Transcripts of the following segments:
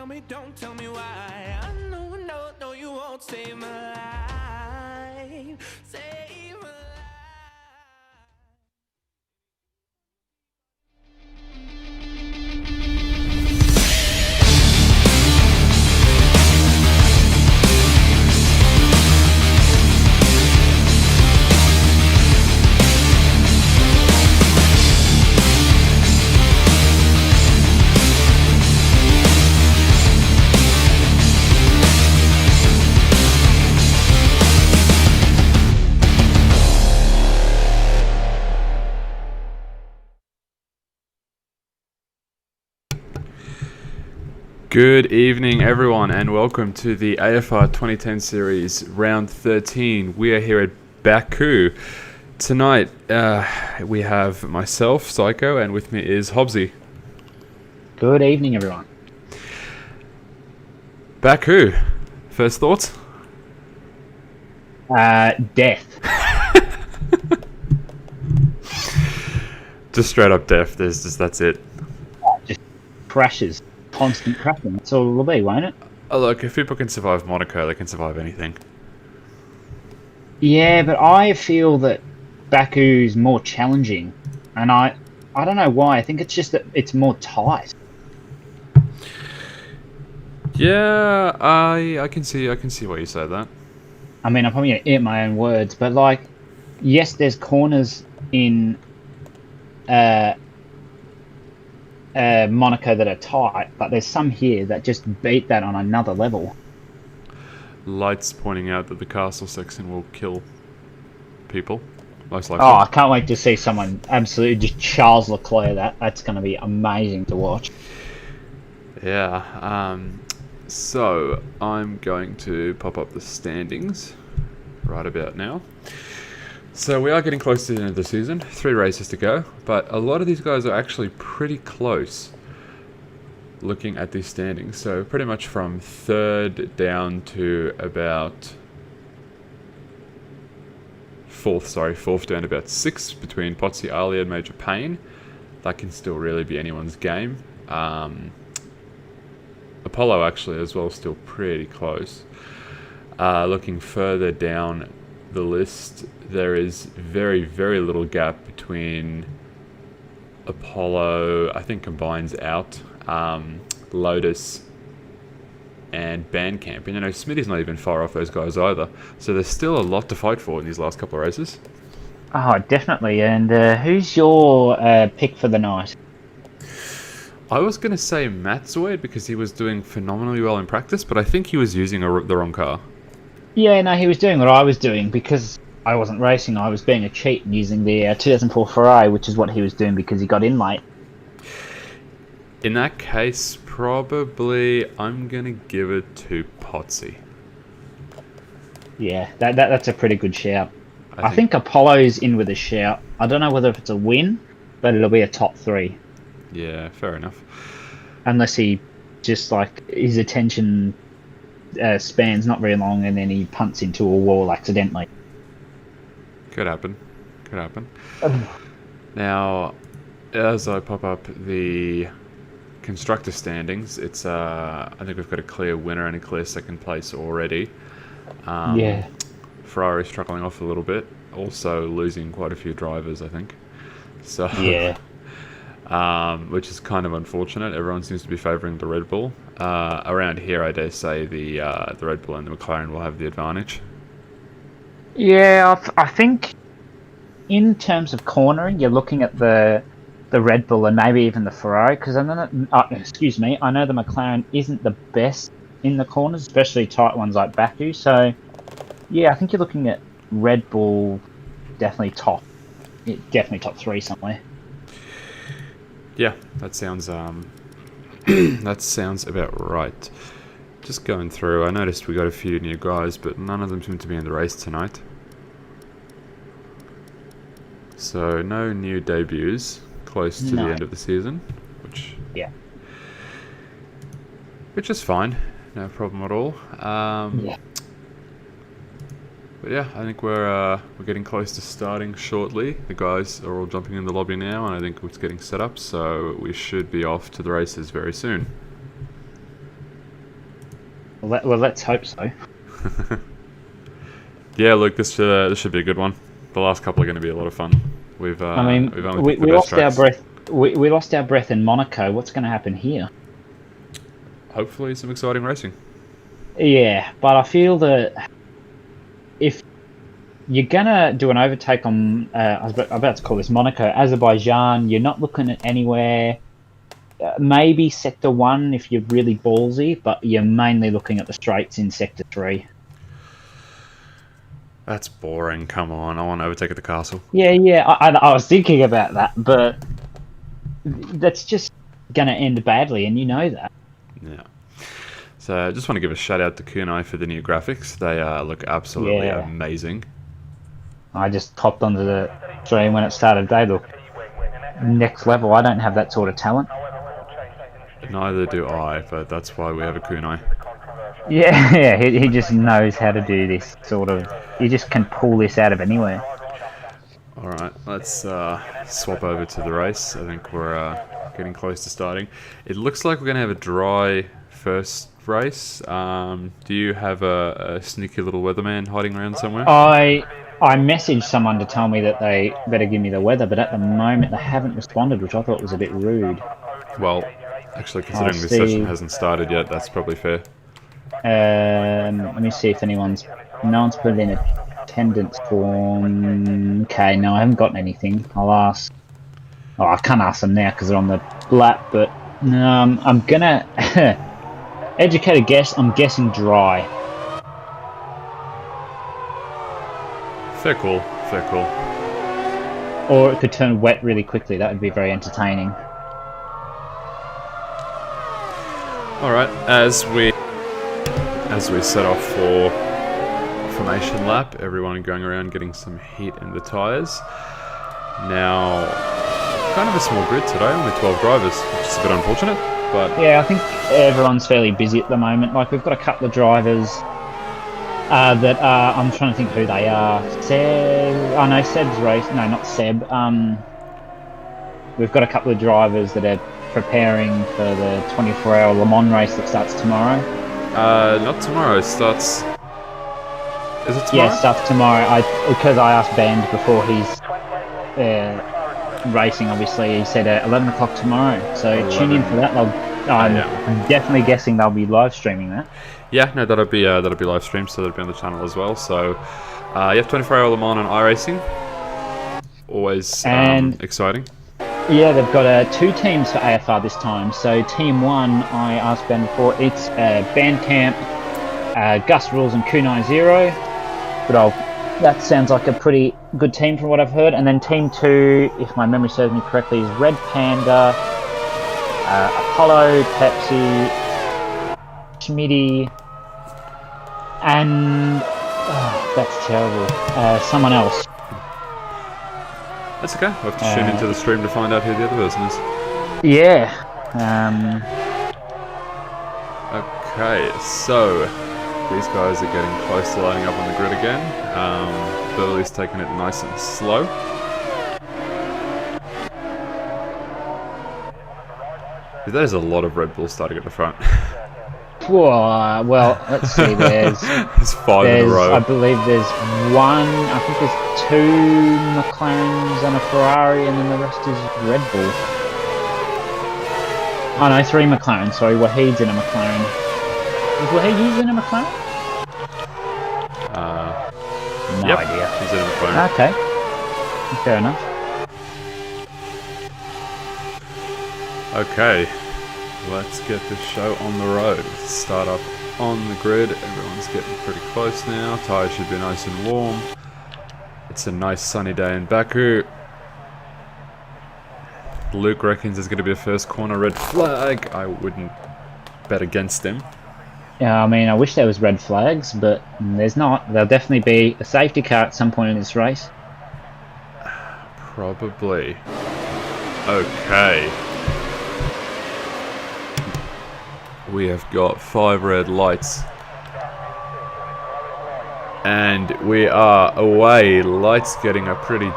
me, don't tell me why. I know, no, no, you won't save my life. Save my life. Good evening, everyone, and welcome to the AFR 2010 series, round 13. We are here at Baku. Tonight, we have myself, Psycho, and with me is Hobbsy. Good evening, everyone. Baku, first thoughts? Death. Just straight up death. That's it. Just crashes. Constant crashing. That's all it'll be, won't it? Oh, look, if people can survive Monaco, they can survive anything. Yeah, but I feel that Baku's more challenging, and I don't know why. I think it's just that it's more tight. Yeah, I can see why you say that. I mean, I'm probably gonna eat my own words, but like, yes, there's corners in Monaco that are tight, but there's some here that just beat that on another level. Lights pointing out that the castle section will kill people, most likely. Oh, I can't wait to see someone absolutely just Charles Leclerc that. That's going to be amazing to watch. Yeah, so I'm going to pop up the standings right about now. So we are getting close to the end of the season, 3 races to go, but a lot of these guys are actually pretty close looking at these standings. So pretty much from 3rd down to about 4th down to about 6th between Pozzi, Ali and Major Payne. That can still really be anyone's game. Apollo actually as well, still pretty close. Looking further down the list, there is very, very little gap between Apollo, I think combines out, Lotus and Bandcamp. And Smitty's not even far off those guys either. So there's still a lot to fight for in these last couple of races. Oh, definitely. And who's your pick for the night? I was going to say Matt Zoid because he was doing phenomenally well in practice, but I think he was using the wrong car. Yeah, no, he was doing what I was doing because I wasn't racing. I was being a cheat and using the 2004 Ferrari, which is what he was doing because he got in late. In that case, probably I'm going to give it to Pozzi. Yeah, that's a pretty good shout. I think Apollo's in with a shout. I don't know whether it's a win, but it'll be a top 3. Yeah, fair enough. Unless he just, his attention span's not very long and then he punts into a wall accidentally. Could happen. Now, as I pop up the constructor standings, it's I think we've got a clear winner and a clear second place already. Yeah. Ferrari struggling off a little bit, also losing quite a few drivers, I think. So yeah. Which is kind of unfortunate. Everyone seems to be favouring the Red Bull. Around here, I dare say the Red Bull and the McLaren will have the advantage. Yeah, I think in terms of cornering, you're looking at the Red Bull and maybe even the Ferrari, because I know I know the McLaren isn't the best in the corners, especially tight ones like Baku. So, yeah, I think you're looking at Red Bull definitely top 3 somewhere. Yeah, that sounds that sounds about right. Just going through, I noticed we got a few new guys, but none of them seem to be in the race tonight. So no new debuts close to the end of the season, which is fine, no problem at all. But yeah, I think we're getting close to starting shortly. The guys are all jumping in the lobby now, and I think it's getting set up, so we should be off to the races very soon. Well, let's hope so. Yeah, look, this should be a good one. The last couple are going to be a lot of fun. We've only picked we the best lost our tracks. breath. We lost our breath in Monaco. What's going to happen here? Hopefully, some exciting racing. Yeah, but I feel that if you're gonna do an overtake on, I was about to call this Monaco, Azerbaijan, you're not looking at anywhere. Maybe Sector 1 if you're really ballsy, but you're mainly looking at the straights in Sector 3. That's boring. Come on, I want to overtake at the castle. Yeah, I was thinking about that, but that's just gonna end badly, and you know that. Yeah. So I just want to give a shout out to Kunai for the new graphics. They look absolutely Yeah. amazing. I just hopped onto the stream when it started. They look next level. I don't have that sort of talent. Neither do I, but that's why we have a Kunai. Yeah, he just knows how to do this sort of. You just can pull this out of anywhere. Alright, let's swap over to the race. I think we're getting close to starting. It looks like we're going to have a dry first race. Do you have a sneaky little weatherman hiding around somewhere? I messaged someone to tell me that they better give me the weather, but at the moment they haven't responded, which I thought was a bit rude. Well, actually, considering this session hasn't started yet, that's probably fair. Let me see if no one's put in attendance form. Okay, no, I haven't gotten anything. I'll ask. Oh, I can't ask them now because they're on the lap, but I'm gonna educated guess. I'm guessing dry. Fair call, fair call. Or it could turn wet really quickly. That would be very entertaining. Alright, as we set off for formation lap, everyone going around getting some heat in the tyres. Now, kind of a small grid today, only 12 drivers, which is a bit unfortunate, but... Yeah, I think everyone's fairly busy at the moment. Like, we've got a couple of drivers that are... I'm trying to think who they are. Seb... Oh, no, Seb's race... No, not Seb. We've got a couple of drivers that are preparing for the 24-hour Le Mans race that starts tomorrow. Not tomorrow, it starts... Is it tomorrow? Yeah, it starts tomorrow. Because I asked Band before he's racing, obviously, he said 11 o'clock tomorrow. So 11. Tune in for that. I'm definitely guessing they'll be live streaming that. Yeah, no, that'll be live streamed, so that'll be on the channel as well. So, yeah, 24-hour Le Mans and iRacing. Always exciting. Yeah, they've got 2 teams for AFR this time. So Team 1, I asked Ben before, it's Bandcamp, Gus Rules and Kunai Zero. But that sounds like a pretty good team from what I've heard. And then Team 2, if my memory serves me correctly, is Red Panda, Apollo, Pepsi, Schmitty, and... Oh, that's terrible. Someone else. That's okay. We'll have to tune into the stream to find out who the other person is. Yeah. Okay, so these guys are getting close to lining up on the grid again. Burley's taking it nice and slow. That is a lot of Red Bulls starting at the front. Whoa, well, let's see, there's 5 in a row. I believe there's 1, I think there's 2 McLarens and a Ferrari, and then the rest is Red Bull. Oh no, 3 McLarens, sorry, Wahid's in a McLaren. Is Wahid in a McLaren? No idea. He's in a McLaren. Okay, fair enough. Okay, let's get the show on the road. Start up on the grid. Everyone's getting pretty close now. Tyres should be nice and warm. It's a nice sunny day in Baku. Luke reckons there's going to be a first corner red flag. I wouldn't bet against him. Yeah, I mean, I wish there was red flags, but there's not. There'll definitely be a safety car at some point in this race. Probably. Okay. We have got 5 red lights. And we are away. Lights getting a pretty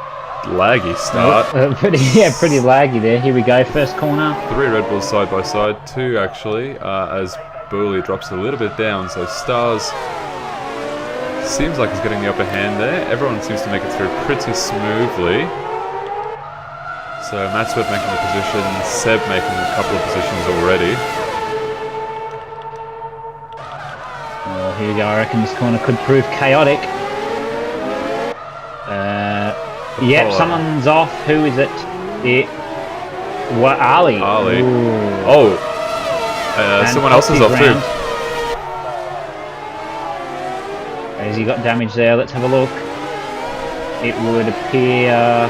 laggy start. Pretty laggy there. Here we go, first corner. 3 Red Bulls side by side. 2 actually, as Burley drops a little bit down, so Stars seems like he's getting the upper hand there. Everyone seems to make it through pretty smoothly. So Matswood making the position, Seb making a couple of positions already. Well, here we go. I reckon this corner could prove chaotic. Yep, someone's off. Who is it? Ali. Ali. Ooh. Oh, someone else is off too. Has he got damage there? Let's have a look. It would appear...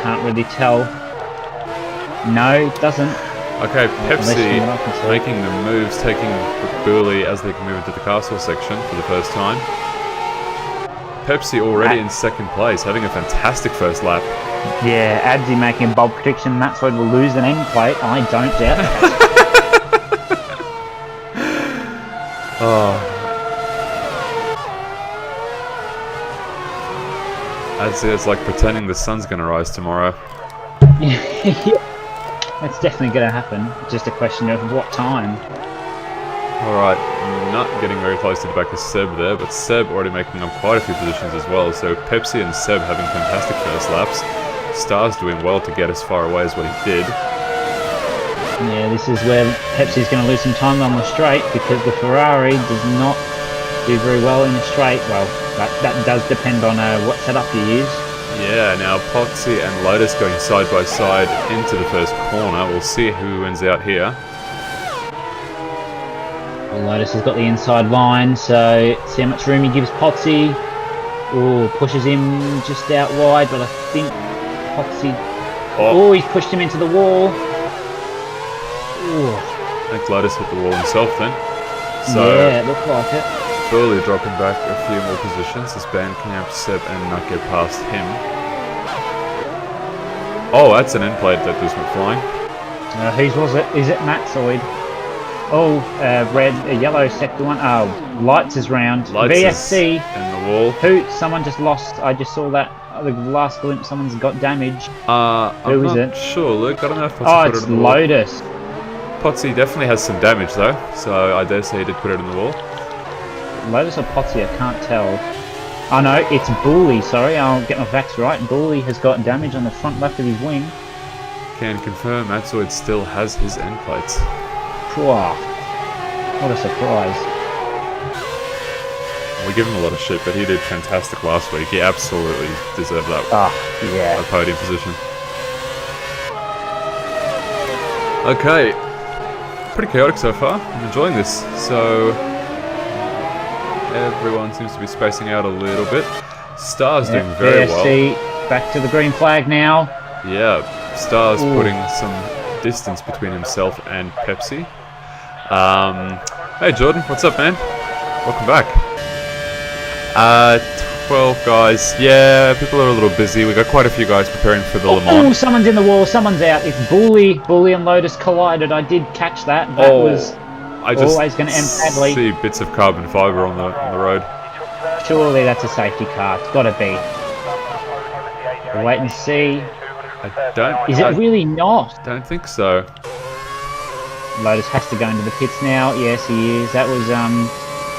Can't really tell. No, it doesn't. Okay, Pepsi making the moves, taking Burley as they can move into the castle section for the first time. Pepsi already in second place, having a fantastic first lap. Yeah, Adzi making a bold prediction. That's why we'll lose an end plate. I don't doubt that. Oh. Adzi, it's like pretending the sun's going to rise tomorrow. That's definitely going to happen. Just a question of what time. Alright, not getting very close to the back of Seb there, but Seb already making up quite a few positions as well. So Pepsi and Seb having fantastic first laps. Stars doing well to get as far away as what he did. Yeah, this is where Pepsi's going to lose some time on the straight because the Ferrari does not do very well in the straight. Well, that does depend on what setup you use. Yeah, now Potsy and Lotus going side by side into the first corner. We'll see who wins out here. Well, Lotus has got the inside line, so see how much room he gives Potsy. Oh, pushes him just out wide, but I think Potsy... Oh, he's pushed him into the wall. Ooh. I think Lotus hit the wall himself then. So yeah, it looked like it. Burley dropping back a few more positions as Bandcamp, Seb and Nut get past him. Oh, that's an end plate that just went flying. Whose was it? Is it Matsoid? Oh, red, yellow sector one. Oh, Lights is round. Lights VSC. In the wall. Who? Someone just lost. I just saw that. The last glimpse, someone's got damage. I'm Who is not it? sure, Luke. I don't know if Potsy Oh, put it it's in the wall. Lotus. Potsy definitely has some damage though, so I dare say he did put it in the wall. Lotus or Potsy, I can't tell. Oh no, it's Bully, sorry, I'll get my facts right. Bully has got damage on the front left of his wing. Can confirm Matsoid still has his end plates. Wow. What a surprise. We give him a lot of shit, but he did fantastic last week. He absolutely deserved that Yeah. podium position. Okay, pretty chaotic so far. I'm enjoying this. So everyone seems to be spacing out a little bit. Stars doing very well. Back to the green flag now. Yeah, Stars putting some distance between himself and Pepsi. Hey Jordan, what's up, man? Welcome back. 12 guys. Yeah, people are a little busy. We've got quite a few guys preparing for the Le Mans. Oh, someone's in the wall. Someone's out. It's Bully. Bully and Lotus collided. I did catch that. That was always going to end badly. See bits of carbon fibre on the road. Surely that's a safety car. It's got to be. We'll wait and see. Is it really not? Don't think so. Lotus has to go into the pits now. Yes, he is. That was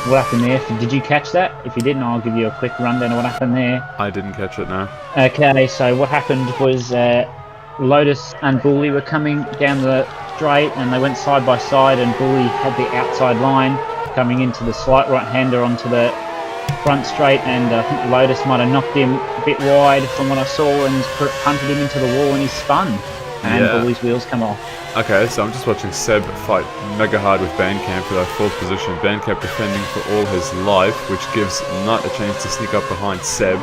what happened there. Did you catch that? If you didn't, I'll give you a quick rundown of what happened there. I didn't catch it, no. Okay, so what happened was Lotus and Bully were coming down the straight and they went side by side, and Bully had the outside line coming into the slight right-hander onto the front straight, and I think Lotus might have knocked him a bit wide from what I saw and punted him into the wall, and he spun. And Bully's wheels come off. Okay, so I'm just watching Seb fight mega hard with Bandcamp for that 4th position. Bandcamp defending for all his life, which gives Nut a chance to sneak up behind Seb.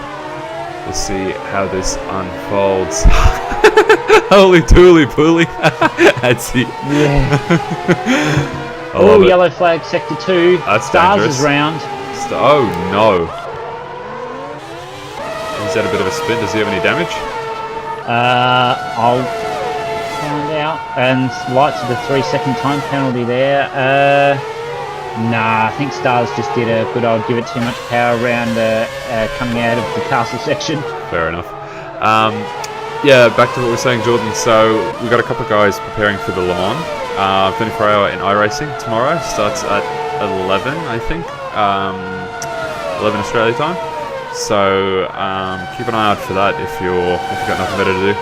We'll see how this unfolds. Holy dooly pooly. That's it. Yeah. Oh, yellow flag, sector 2. That's Stars dangerous. is round. Oh no. He's had a bit of a spin. Does he have any damage? I'll find out. And Lights with a 3-second time penalty there. Nah, I think Stars just did a good old give it too much power around coming out of the castle section. Fair enough. Yeah, back to what we were saying, Jordan. So we've got a couple of guys preparing for the Le Mans. 24-hour in iRacing tomorrow. Starts at 11, I think. 11 Australia time. So keep an eye out for that if you've got nothing better to do.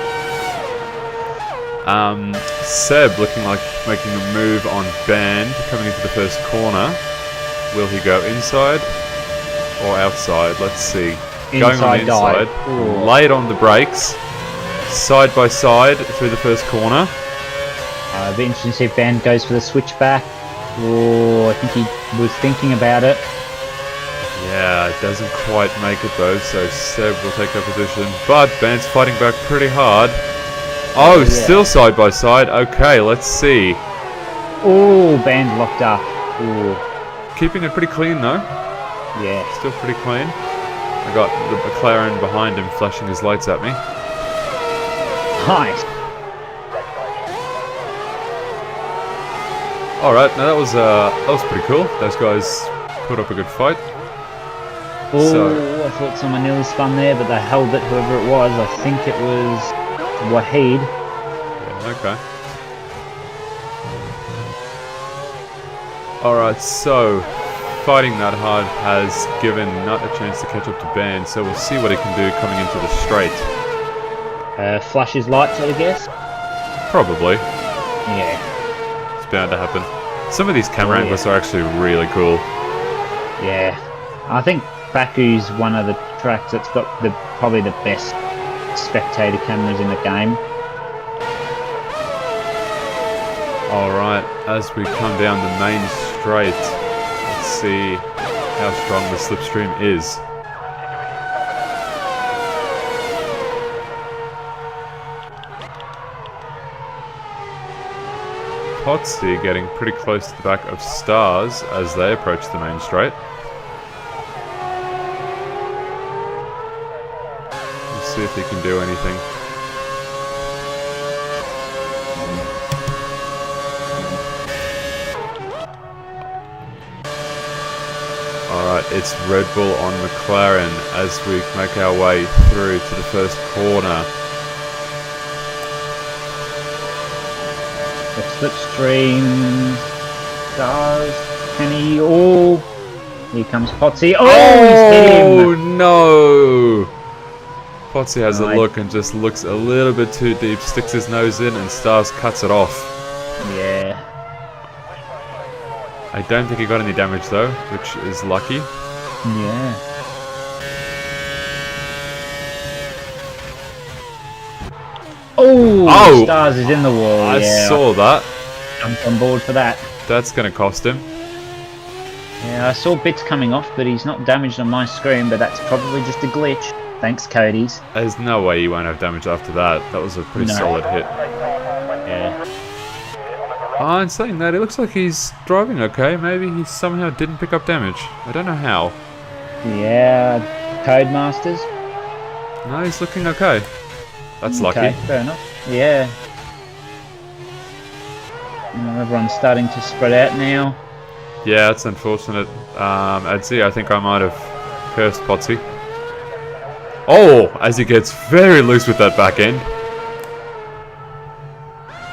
Seb looking like making a move on Band, coming into the first corner. Will he go inside or outside? Let's see. Going on the inside, late on the brakes, side by side through the first corner. It'll be interesting to see if Band goes for the switchback. Oh, I think he was thinking about it. Yeah, it doesn't quite make it though, so Seb will take that position. But Band's fighting back pretty hard. Oh, yeah. Still side by side. Okay, let's see. Oh, Band locked up. Ooh. Keeping it pretty clean though. Yeah. Still pretty clean. I got the McLaren behind him flashing his lights at me. Nice. Alright, now that was pretty cool. Those guys put up a good fight. Oh, I thought someone nearly spun there, but they held it, whoever it was. I think it was Wahid. Yeah, okay. Alright, so fighting that hard has given Nut a chance to catch up to Band, so we'll see what he can do coming into the straight. Flash his lights, I guess? Probably. Yeah. It's bound to happen. Some of these camera angles are actually really cool. Yeah. I think Baku's one of the tracks that's got probably the best spectator cameras in the game. Alright, as we come down the main straight, let's see how strong the slipstream is. Potsy getting pretty close to the back of Stars as they approach the main straight. Let's see if he can do anything. Alright, it's Red Bull on McLaren as we make our way through to the first corner. The slipstream. Stars. Can he? Oh! Here comes Potsy. Oh! He's hit him! No! Potsy has a look and just looks a little bit too deep, sticks his nose in, and Stars cuts it off. Yeah. I don't think he got any damage though, which is lucky. Yeah. Oh! Stars is in the wall. I saw that. Jumped on board for that. That's going to cost him. Yeah, I saw bits coming off, but he's not damaged on my screen, but that's probably just a glitch. Thanks, Cody's. There's no way you won't have damage after that. That was a pretty solid hit. Yeah. Oh, and saying that, it looks like he's driving okay. Maybe he somehow didn't pick up damage. I don't know how. Yeah, Codemasters. No, he's looking okay. That's lucky. Okay, fair enough. Yeah. Everyone's starting to spread out now. Yeah, that's unfortunate. Adzi, I think I might have cursed Potsy. Oh, as he gets very loose with that back end.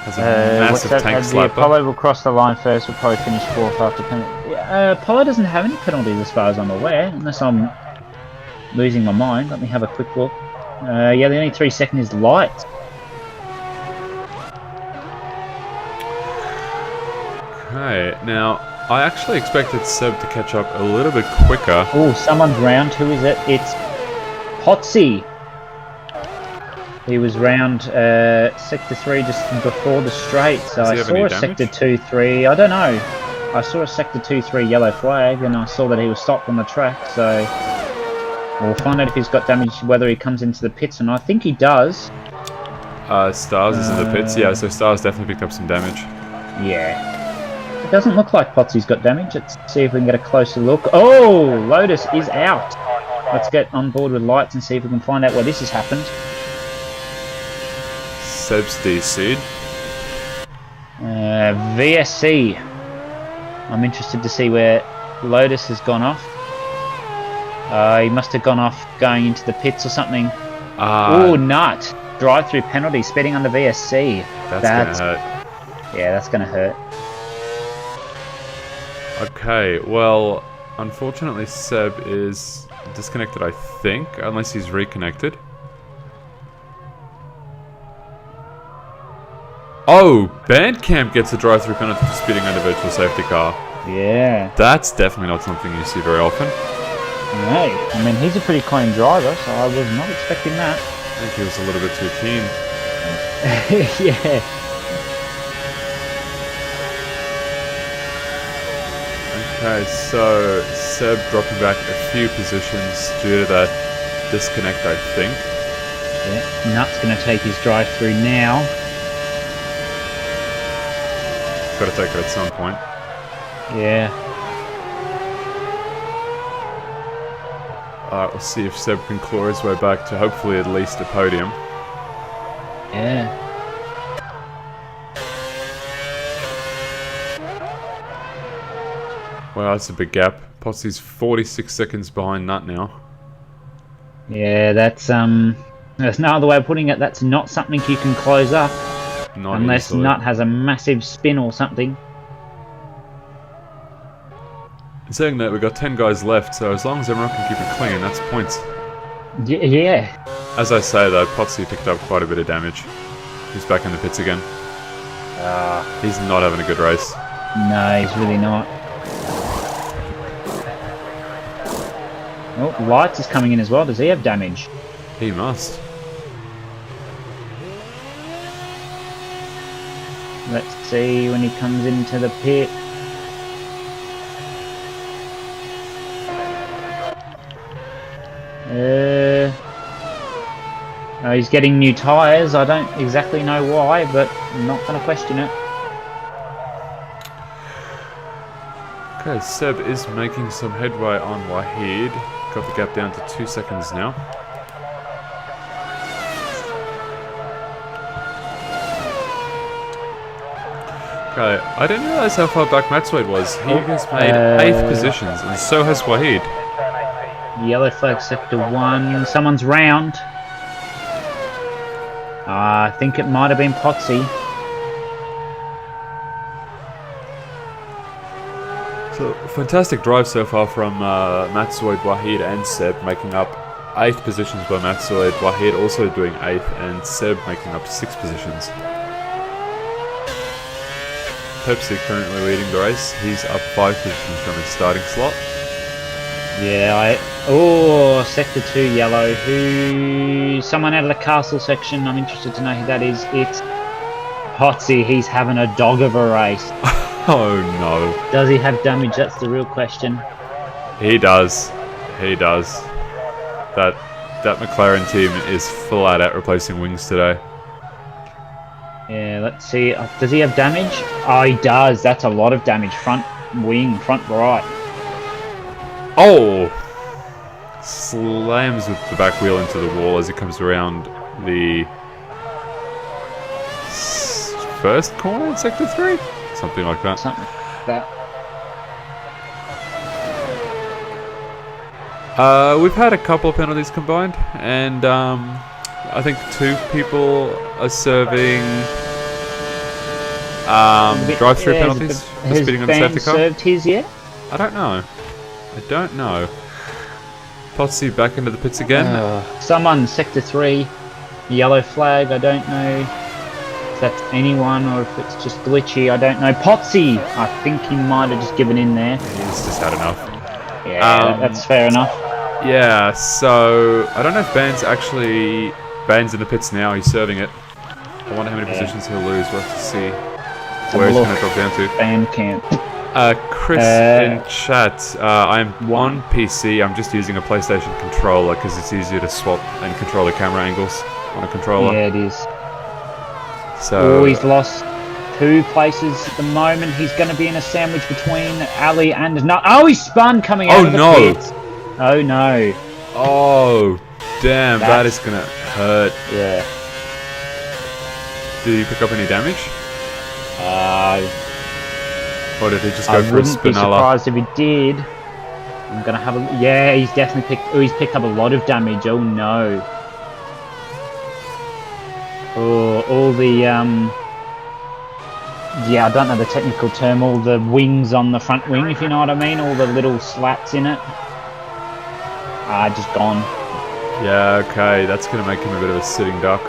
Has a massive tank slapper. Apollo will cross the line first. We'll probably finish fourth after penalty. Apollo doesn't have any penalties as far as I'm aware, unless I'm losing my mind. Let me have a quick look. Yeah, the only 3 second is light. Okay, now I actually expected Seb to catch up a little bit quicker. Oh, someone's round. Who is it? It's Potsy. He was round Sector 3 just before the straight, so I saw a Sector 2-3. I don't know. I saw a Sector 2-3 yellow flag, and I saw that he was stopped on the track, so we'll find out if he's got damage, whether he comes into the pits, and I think he does. Stars is in the pits, yeah, so Stars definitely picked up some damage. Yeah. It doesn't look like Potsy's got damage. Let's see if we can get a closer look. Oh, Lotus is out. Let's get on board with lights and see if we can find out why this has happened. Seb's DC'd. VSC. I'm interested to see where Lotus has gone off. He must have gone off going into the pits or something. Oh, nut. Drive-through penalty, speeding under VSC. That's gonna hurt. Yeah, that's going to hurt. Okay, well, unfortunately Seb is disconnected, I think, unless he's reconnected. Oh, Bandcamp gets a drive-through penalty for speeding under virtual safety car. Yeah. That's definitely not something you see very often. No, I mean, he's a pretty clean driver, so I was not expecting that. I think he was a little bit too keen. Yeah. Okay, so Seb dropping back a few positions due to that disconnect, I think. Yeah, Nut's going to take his drive through now. Got to take it at some point. Yeah. Alright, we'll see if Seb can claw his way back to hopefully at least a podium. Yeah. Wow, that's a big gap. Potsy's 46 seconds behind Nut now. Yeah, there's no other way of putting it. That's not something you can close up. Not unless easily. Nut has a massive spin or something. In saying that, we've got 10 guys left, so as long as everyone can keep it clean, that's points. Yeah. As I say though, Potsy picked up quite a bit of damage. He's back in the pits again. He's not having a good race. No, he's really not. Oh, Lights is coming in as well. Does he have damage? He must. Let's see when he comes into the pit. Oh, he's getting new tyres. I don't exactly know why, but I'm not going to question it. Okay, Seb is making some headway on Wahid. Got the gap down to 2 seconds now. Okay, I didn't realise how far back Matsuade was. He has made 8th positions, and so has Wahid. Yellow flag sector 1. Someone's round. I think it might have been Potsy. So, fantastic drive so far from Matsuade, Wahid and Seb, making up 8th positions by Matsuade. Wahid also doing 8th, and Seb making up 6 positions. Pepsi currently leading the race. He's up 5 positions from his starting slot. Yeah, Oh, sector 2 yellow. Someone out of the castle section. I'm interested to know who that is. It's Potsy. He's having a dog of a race. Oh no. Does he have damage? That's the real question. He does. He does. That McLaren team is flat out replacing wings today. Yeah, let's see. Does he have damage? Oh, he does. That's a lot of damage. Front wing, front right. Oh! Slams with the back wheel into the wall as he comes around the first corner in Sector 3? Something like that. Something like that. We've had a couple of penalties combined, and I think 2 people are serving drive-through penalties for speeding on the safety car. Has Ben served his yet? I don't know. Potsy back into the pits again. Someone, sector 3, yellow flag. I don't know if that's anyone or if it's just glitchy. I don't know. Potsy! I think he might have just given in there. He's just had enough. Yeah, that's fair enough. Yeah, so I don't know if Ban's in the pits now. He's serving it. I wonder how many positions he'll lose. We'll have to see where he's going to drop down to. Bandcamp. Chris in chat, I'm on PC. I'm just using a PlayStation controller because it's easier to swap and control the camera angles on a controller. Yeah, it is. So he's lost 2 places at the moment. He's going to be in a sandwich between Ali and Nut. Oh, he spun coming out of the pits. Oh no. Oh, damn, that is going to hurt. Yeah. Did he pick up any damage? Or did he just go I for a wouldn't be spinella? surprised if he did. I'm gonna have a... Yeah, he's definitely picked up a lot of damage. Oh no. Oh, all the Yeah, I don't know the technical term. All the wings on the front wing, if you know what I mean. All the little slats in it. Just gone. Yeah, okay, that's going to make him a bit of a sitting duck.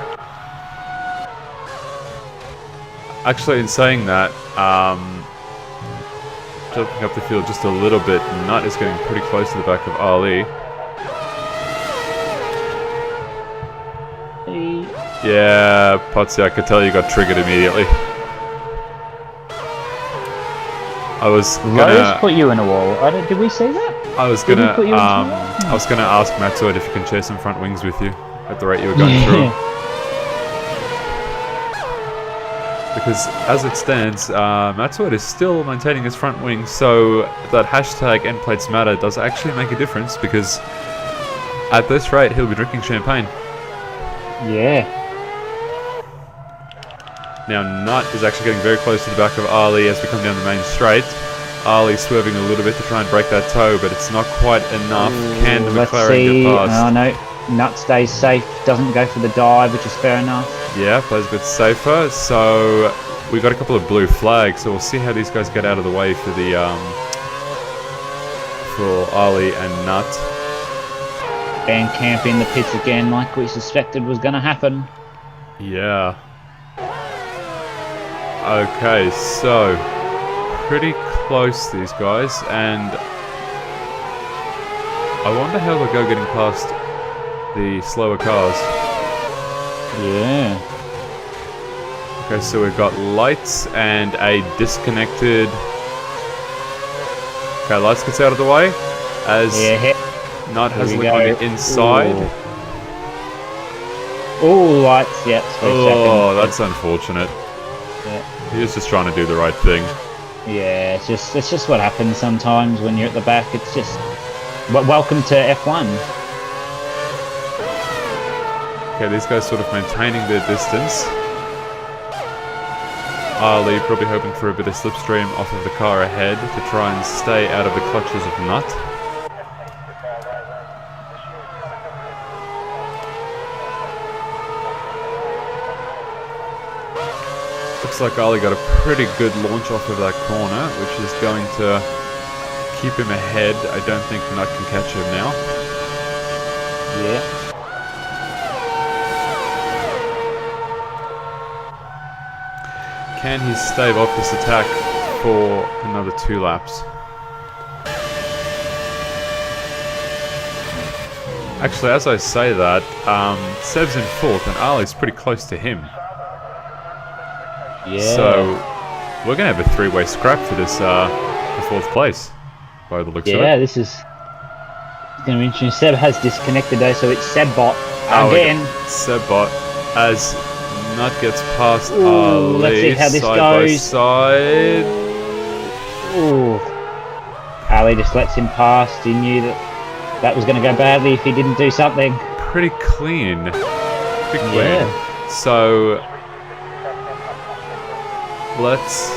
Actually, in saying that, jumping up the field just a little bit, Nut is getting pretty close to the back of Ali. Yeah, Potsy, I could tell you got triggered immediately. I was Rose gonna put you in a wall. Did we see that? I was gonna ask Matsuid if he can share some front wings with you at the rate you were going through. Because as it stands, Matsuid is still maintaining his front wing, so that hashtag endplates matter does actually make a difference, because at this rate he'll be drinking champagne. Yeah. Now Nut is actually getting very close to the back of Ali as we come down the main straight. Ali swerving a little bit to try and break that toe, but it's not quite enough. Can the McLaren get past? Oh no, Nut stays safe, doesn't go for the dive, which is fair enough. Yeah, plays a bit safer, so we got a couple of blue flags, so we'll see how these guys get out of the way for the for Ali and Nut. Band camp in the pits again, like we suspected was going to happen. Yeah. Okay, so pretty close these guys, and I wonder how they'll go getting past the slower cars. Yeah. Okay, so we've got lights and a disconnected. Okay, lights gets out of the way as Nut has a look on the inside. Oh, lights, yep. Oh, that's unfortunate. Yeah. He was just trying to do the right thing. Yeah, it's just what happens sometimes when you're at the back. It's just welcome to F1. Okay, these guys sort of maintaining their distance. Ali probably hoping for a bit of slipstream off of the car ahead to try and stay out of the clutches of Nut. Looks like Ali got a pretty good launch off of that corner, which is going to keep him ahead. I don't think Nut can catch him now. Yeah. Can he stave off this attack for another 2 laps? Actually, as I say that, Seb's in 4th and Ali's pretty close to him. Yeah. So we're going to have a 3-way scrap for this for 4th place, by the looks of it. Yeah, this is going to be interesting. Seb has disconnected though, so it's Sebbot again. Sebbot as Nut gets past Ooh, Ali let's see how this side goes. by side. Ooh. Ali just lets him past. He knew that was going to go badly if he didn't do something. Pretty clean. Pretty clean. Yeah. So let's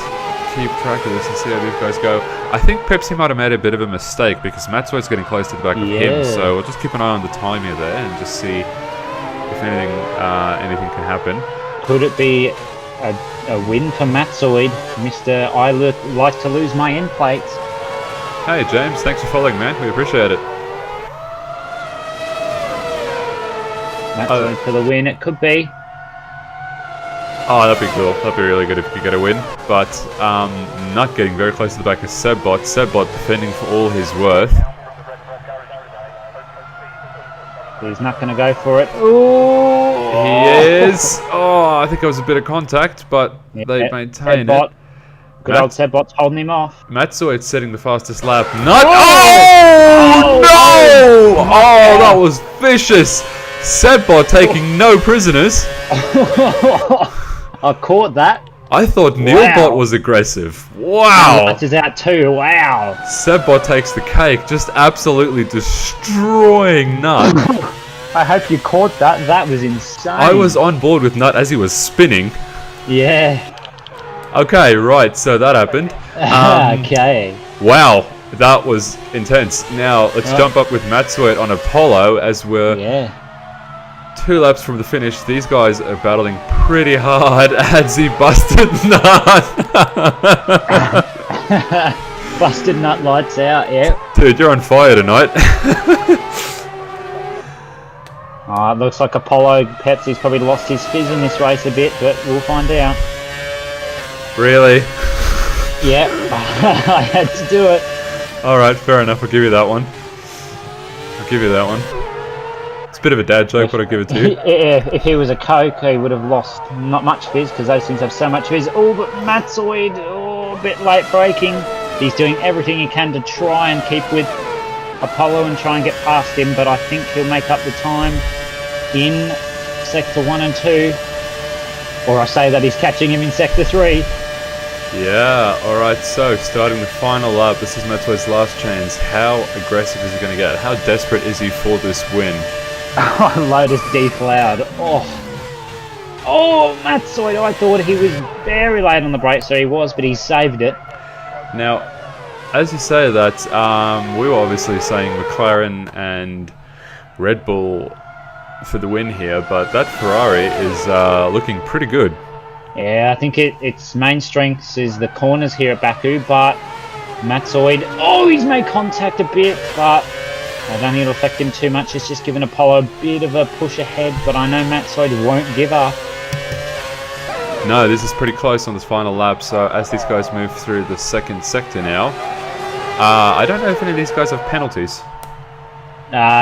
keep track of this and see how these guys go. I think Pepsi might have made a bit of a mistake because Matsuo's getting close to the back of him, so we'll just keep an eye on the timer there and just see if anything can happen. Could it be a win for Matsoid, Mr. I like to lose my end plates? Hey James, thanks for following, man. We appreciate it. Matsoid for the win, it could be. Oh, that'd be cool. That'd be really good if you could get a win. But Nut getting very close to the back of Sebbot. Sebbot defending for all his worth. He's not going to go for it. Ooh! He is. Oh, I think it was a bit of contact, but they maintain it. Good old Sebbot's holding him off. Matsuo's setting the fastest lap. Nut. Oh! No! Oh, that was vicious. Sebbot taking no prisoners. I caught that. I thought Neilbot was aggressive. Wow. Nut is out too. Wow. Sebbot takes the cake, just absolutely destroying Nut. I hope you caught that. That was insane. I was on board with Nut as he was spinning. Yeah. Okay, right, so that happened. Okay. Wow, that was intense. Now, let's jump up with Matsuo on a Polo as we're 2 laps from the finish. These guys are battling pretty hard as he busted nut. Busted nut lights out, yeah. Dude, you're on fire tonight. It looks like Apollo Pepsi's probably lost his fizz in this race a bit, but we'll find out. Really? Yeah, I had to do it. Alright, fair enough. I'll give you that one. It's a bit of a dad joke, but I'll give it to you. If he was a Coke, he would have lost not much fizz, because those things have so much fizz. Oh, but Matzoid, a bit late braking. He's doing everything he can to try and keep with Apollo and try and get past him, but I think he'll make up the time in Sector 1 and 2. Or I say that he's catching him in Sector 3. Yeah, alright, so starting the final lap, this is Matzoid's last chance. How aggressive is he going to get? How desperate is he for this win? Lotus deflowered. Oh, Matzoid, I thought he was very late on the brake, so he was, but he saved it. Now, as you say that, we were obviously saying McLaren and Red Bull for the win here, but that Ferrari is looking pretty good. Yeah, I think its main strengths is the corners here at Baku, but Matzoid, he's made contact a bit, but I don't think it'll affect him too much. It's just given Apollo a bit of a push ahead, but I know Matzoid won't give up. No, this is pretty close on this final lap, so as these guys move through the second sector now, I don't know if any of these guys have penalties.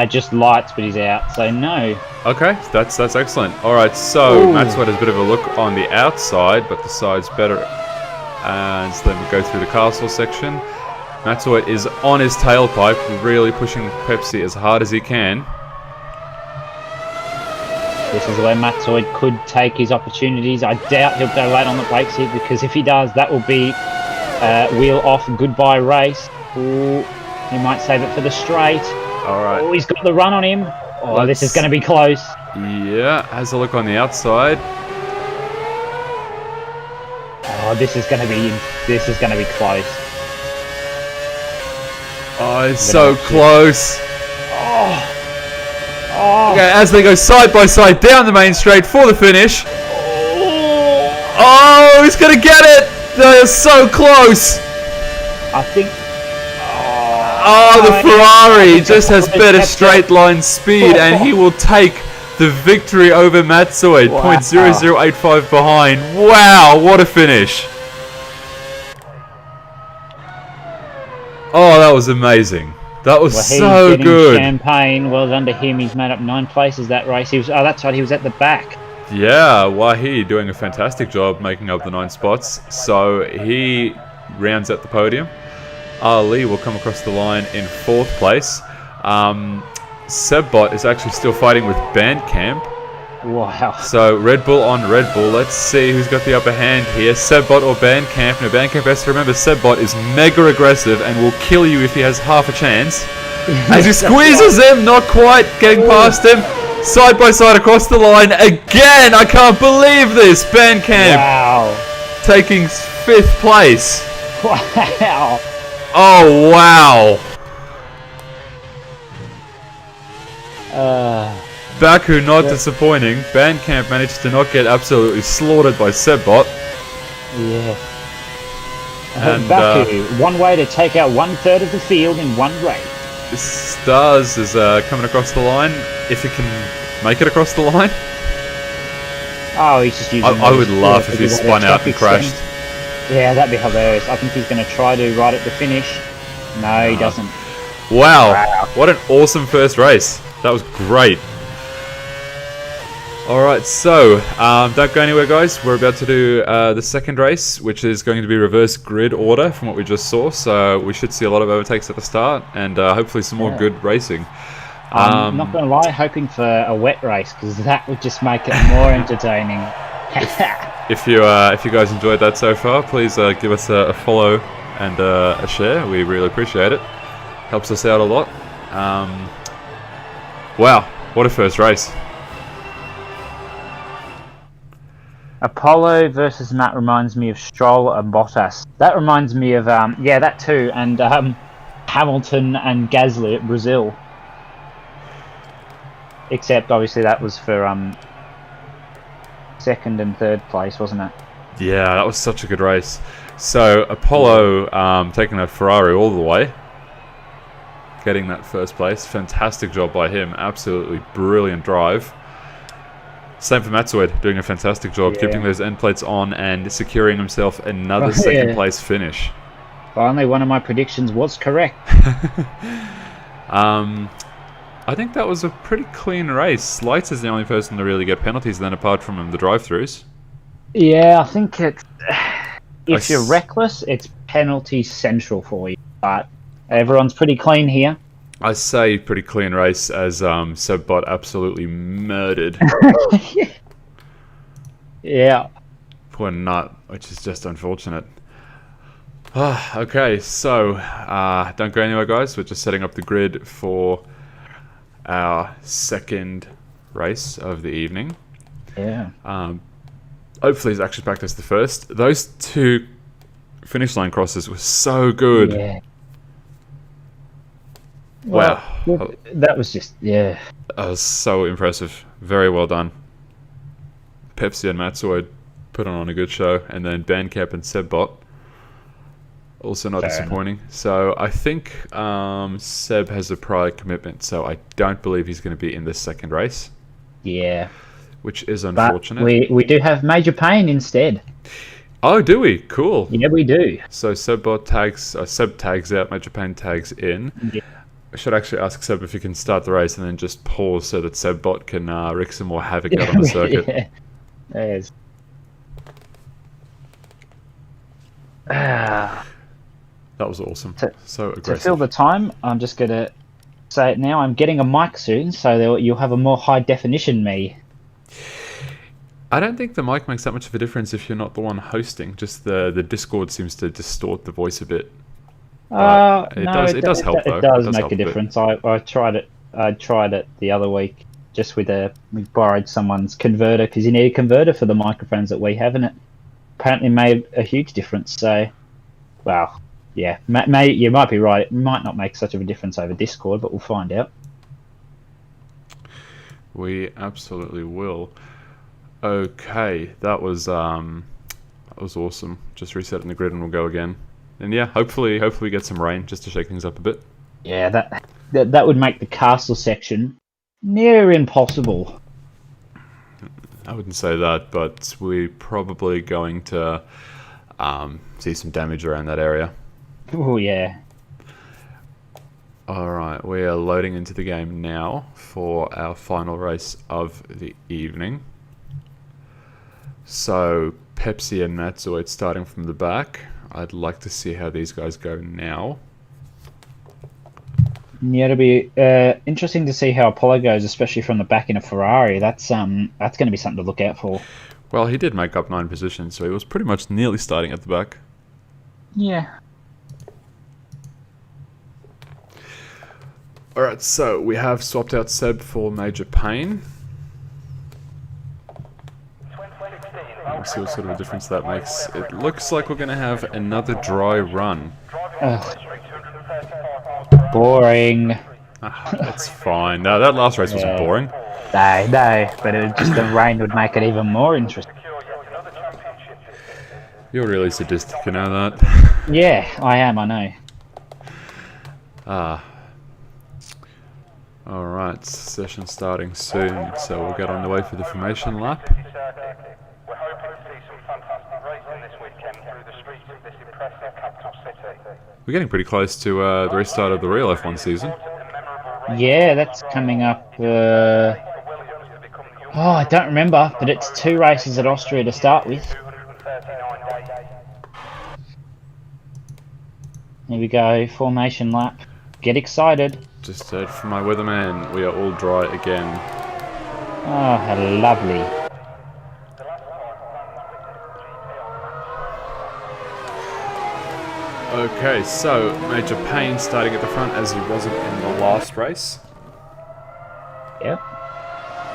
Just lights, but he's out, so no. Okay, that's excellent. Alright, so Matzoid has a bit of a look on the outside, but the side's better. As then we go through the castle section. Matzoid is on his tailpipe, really pushing Pepsi as hard as he can. This is where Matzoid could take his opportunities. I doubt he'll go late on the brakes here, because if he does, that will be wheel off, goodbye race. Ooh, he might save it for the straight. Alright. Oh, he's got the run on him. Oh, this is going to be close. Yeah, has a look on the outside. Oh, this is going to be close. Oh, it's so close. Oh. Okay, as they go side by side down the main straight for the finish. Oh, he's going to get it. They are so close. I think. Oh, the Ferrari just has better straight line speed, and he will take the victory over Matzoid. Wow. 0.0085 behind. Wow, what a finish. Oh, that was amazing. That was so good. Champagne, well done to him. He's made up 9 places that race. That's right, he was at the back. Yeah, Wahi doing a fantastic job making up the 9 spots. So he rounds out the podium. Ali will come across the line in 4th place. Sebbot is actually still fighting with Bandcamp. Wow. So Red Bull on Red Bull. Let's see who's got the upper hand here. Sebbot or Bandcamp. Now Bandcamp has to remember Sebbot is mega aggressive and will kill you if he has half a chance. As he squeezes him, not quite getting past him. Side by side across the line again. I can't believe this. Bandcamp taking 5th place. Wow. Oh, wow. Baku not disappointing. Bandcamp managed to not get absolutely slaughtered by Sebbot. Yeah. And Baku, one way to take out 1/3 of the field in one race. Stars is coming across the line. If he can make it across the line. Oh, he's just using... I would laugh if he spun out and crashed. Yeah, that'd be hilarious. I think he's going to try to right at the finish. No, he doesn't. Wow. What an awesome first race. That was great. Alright, so don't go anywhere, guys. We're about to do the second race, which is going to be reverse grid order from what we just saw. So we should see a lot of overtakes at the start and hopefully some more good racing. I'm not going to lie, hoping for a wet race, because that would just make it more entertaining. If you guys enjoyed that so far, please give us a follow and a share. We really appreciate it. Helps us out a lot. Wow, what a first race. Apollo versus Matt reminds me of Stroll and Bottas. That reminds me of, yeah, that too, and Hamilton and Gasly at Brazil. except obviously that was for second and third place, wasn't it? Yeah, that was such a good race. So Apollo taking a Ferrari all the way, getting that first place. Fantastic job by him. Absolutely brilliant drive. Same for Matsued, doing a fantastic job, keeping those end plates on and securing himself another second place finish. Finally, one of my predictions was correct. I think that was a pretty clean race. Lights is the only person to really get penalties then, apart from the drive-throughs. Yeah, I think it's... If you're reckless, it's penalty central for you. But everyone's pretty clean here. I say pretty clean race as Sebbot absolutely murdered. Yeah. Poor Nut, which is just unfortunate. Okay, so don't go anywhere, guys. We're just setting up the grid for our second race of the evening. Yeah. Hopefully he's actually practiced the first. Those two finish line crosses were so good. Yeah. Wow. Well, that was just, yeah. That was so impressive. Very well done. Pepsi and Matsuod put on a good show. And then Bandcap and Sebbot, also not disappointing. So I think Seb has a prior commitment, so I don't believe he's going to be in this second race. Yeah. Which is unfortunate. But we do have Major Pain instead. Oh, do we? Cool. Yeah, we do. So Seb tags out, Major Pain tags in. Yeah. I should actually ask Seb if he can start the race and then just pause so that Sebbot can wreak some more havoc out on the circuit. Yeah. There's... That was awesome. So aggressive. To fill the time, I'm just going to say it now. I'm getting a mic soon, so you'll have a more high definition me. I don't think the mic makes that much of a difference if you're not the one hosting. Just the Discord seems to distort the voice a bit. It does help though. It does make a difference. I tried it. I tried it the other week just with we borrowed someone's converter because you need a converter for the microphones that we have, and it apparently made a huge difference. So, well, yeah, you might be right. It might not make such of a difference over Discord, but we'll find out. We absolutely will. Okay, that was awesome. Just resetting the grid and we'll go again. And yeah, hopefully we get some rain just to shake things up a bit. Yeah, that would make the castle section near impossible. I wouldn't say that, but we're probably going to see some damage around that area. Oh yeah. Alright, we are loading into the game now for our final race of the evening. So, Pepsi and Matsuit starting from the back. I'd like to see how these guys go now. Yeah, it'll be interesting to see how Apollo goes, especially from the back in a Ferrari. That's going to be something to look out for. Well, he did make up 9 positions, so he was pretty much nearly starting at the back. Yeah. Alright, so we have swapped out Seb for Major Pain. We'll see what sort of a difference that makes. It looks like we're going to have another dry run. Boring. That's fine. No, that last race wasn't boring. No, but the rain would make it even more interesting. You're really sadistic, you know that? Yeah, I am, I know. Alright, session starting soon, so we'll get on the way for the formation lap. We're hoping to see some fantastic racing this weekend through the streets of this impressive capital city. We're getting pretty close to the restart of the real F1 season. Yeah, that's coming up. I don't remember, but it's 2 races at Austria to start with. Here we go, formation lap. Get excited. Just heard from my weatherman, we are all dry again. Oh, how lovely. Okay, so Major Pain starting at the front as he wasn't in the last race. Yep.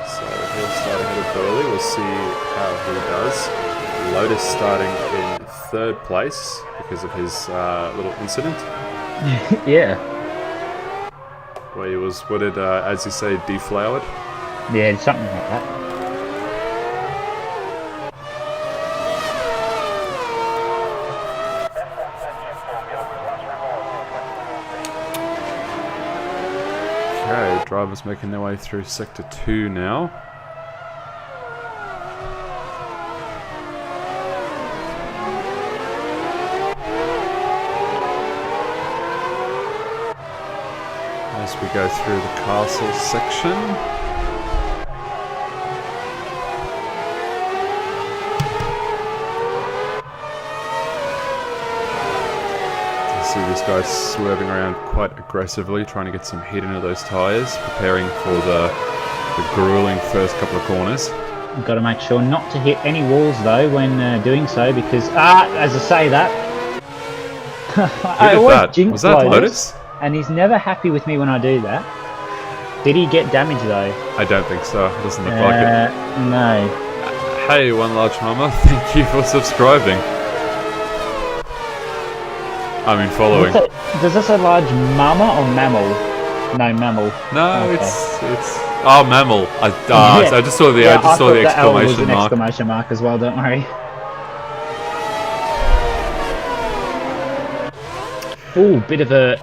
So he'll start ahead of Burley. We'll see how he does. Lotus starting in 3rd place because of his little incident. Yeah. Where he was, as you say, deflowered. Yeah, something like that. Okay, drivers making their way through Sector 2 now. As we go through the castle section. You see these guys swerving around quite aggressively, trying to get some heat into those tyres, preparing for the grueling first couple of corners. You've got to make sure not to hit any walls though when doing so, because as I say that, I Who did always that? jinx Was that Lotus, Lotus? and he's never happy with me when I do that. Did he get damage though? I don't think so. It doesn't look like it. No. Hey, One Large Mama, thank you for subscribing. I mean, following. Does this say large mama or mammal? No, mammal. No, Okay. it's oh, mammal. I just saw the Yeah, I just saw the thought L was exclamation an mark. exclamation mark as well. Don't worry. Ooh, bit of a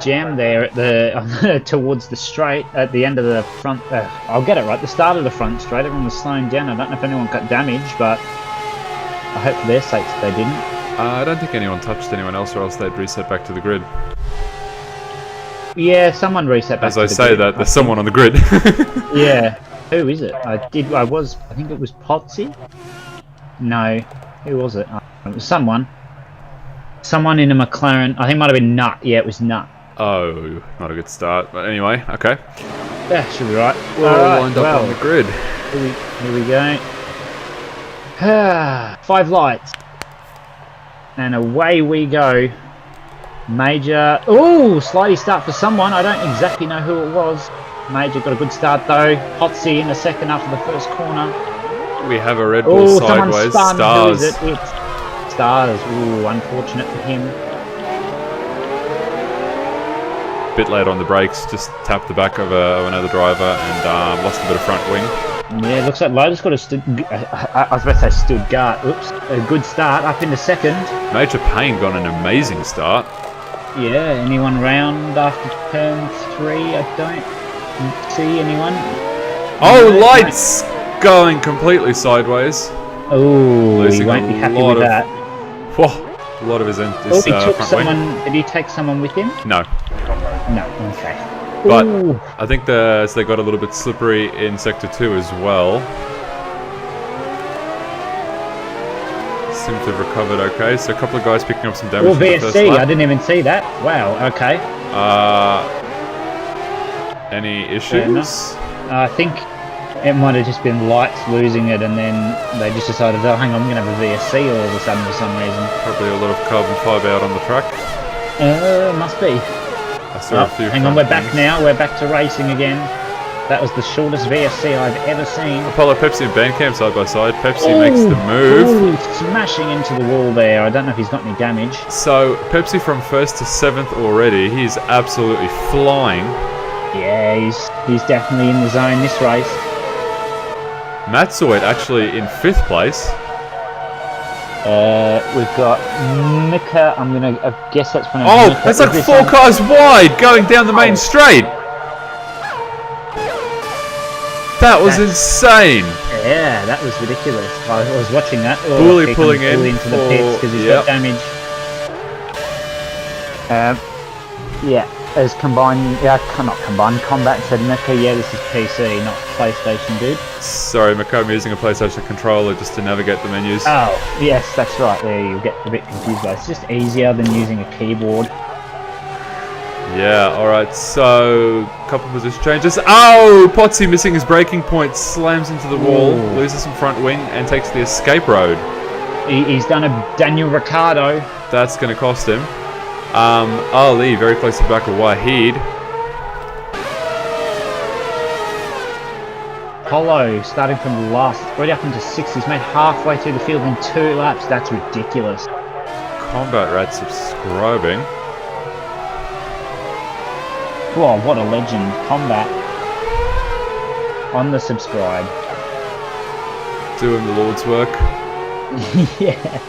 jam there at the towards the straight at the end of the front. I'll get it right. The start of the front straight. Everyone was slowing down. I don't know if anyone got damaged, but I hope for their sakes they didn't. I don't think anyone touched anyone else, or else they'd reset back to the grid. Yeah, someone reset back. As to I the say grid, that, there's someone on the grid. Yeah. Who is it? I think it was Potsy? No. Who was it? It was someone. Someone in a McLaren. I think it might have been Nut. Yeah, it was Nut. Oh, not a good start. But anyway, okay. Yeah, should be right. We're all lined up well, on the grid. Here we go. 5 lights. And away we go. Major. Oh, slidey start for someone. I don't exactly know who it was. Major got a good start though. Potsy in the second after the first corner. We have a Red Bull sideways. Spun. Stars. Who is it? It's Stars. Ooh, unfortunate for him. Bit late on the brakes. Just tapped the back of another driver and lost a bit of front wing. Yeah, looks like Lotus got a I was about to say Stuttgart. Oops, a good start up into second. Major Payne got an amazing start. Yeah, anyone round after turn 3? I don't see anyone. Oh, No, lights going completely sideways. Oh, he Losing won't be a happy lot with of- that. Whoa, a lot of his Oh, he took front someone. wing. Did he take someone with him? No, No. Okay. but Ooh. I think they got a little bit slippery in Sector 2 as well. Seem to have recovered okay. So a couple of guys picking up some damage Oh, in the first VSC. I lap. didn't even see that. Wow. Okay. Any issues? I think it might have just been lights losing it, and then they just decided, oh, hang on, I'm going to have a VSC all of a sudden for some reason. Probably a lot of carbon fibre out on the track. Must be. I saw a few Hang on, we're front back wings. now. We're back to racing again. That was the shortest VSC I've ever seen. Apollo Pepsi and Bandcamp side by side. Pepsi makes the move. Ooh, smashing into the wall there. I don't know if he's got any damage. So Pepsi from 1st to 7th already. He's absolutely flying. Yeah, he's definitely in the zone this race. Matzoid actually in 5th place. We've got Mika. I'm gonna guess that's pronounced. Oh, Mika. that's Is like this 4 one? cars wide going down the main straight. That was insane. Yeah, that was ridiculous. I was watching that. Oh, Bully he pulling comes in Bully into the for- pits because he's yep. got damage. Yeah, as combined, not combined, Combat said Mika, yeah, this is PC, not PlayStation, dude. Sorry, Macomb, I'm using a PlayStation controller just to navigate the menus. Oh, yes, that's right, there, you'll get a bit confused, but it's just easier than using a keyboard. Yeah, alright, so couple position changes. Oh! Potsy missing his braking point, slams into the wall, Ooh. loses some front wing, and takes the escape road. He's done a Daniel Ricciardo. That's going to cost him. Ali, very close to the back of Wahid. Polo, starting from the last, right up into 6th, he's made halfway through the field in 2 laps, that's ridiculous. Combat Rat subscribing. Whoa, what a legend, Combat. on the subscribe. Doing the Lord's work. Yeah.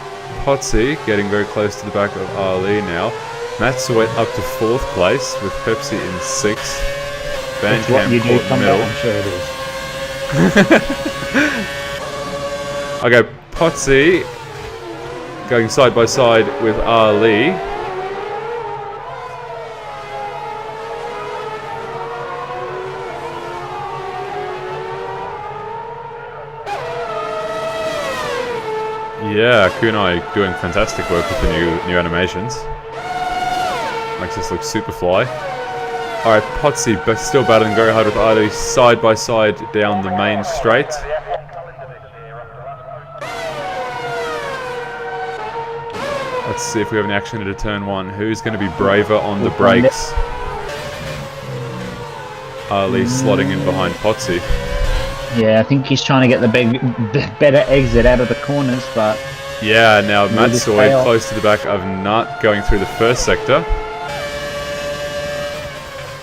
Potsy getting very close to the back of Ali now. Matsui up to 4th place with Pepsi in 6th. It's what you do Bandcamp come middle. I'm sure it is. Okay, Potsy going side by side with Ali. Yeah, Kunai doing fantastic work with the new animations. Makes this look super fly. Alright, Potsy still battling very hard with Ali side by side down the main straight. Let's see if we have any action into turn 1. Who's going to be braver on the brakes? Ali slotting in behind Potsy. Yeah, I think he's trying to get the better exit out of the corners, but... Yeah, now Matsui fail. close to the back of Nut going through the first sector.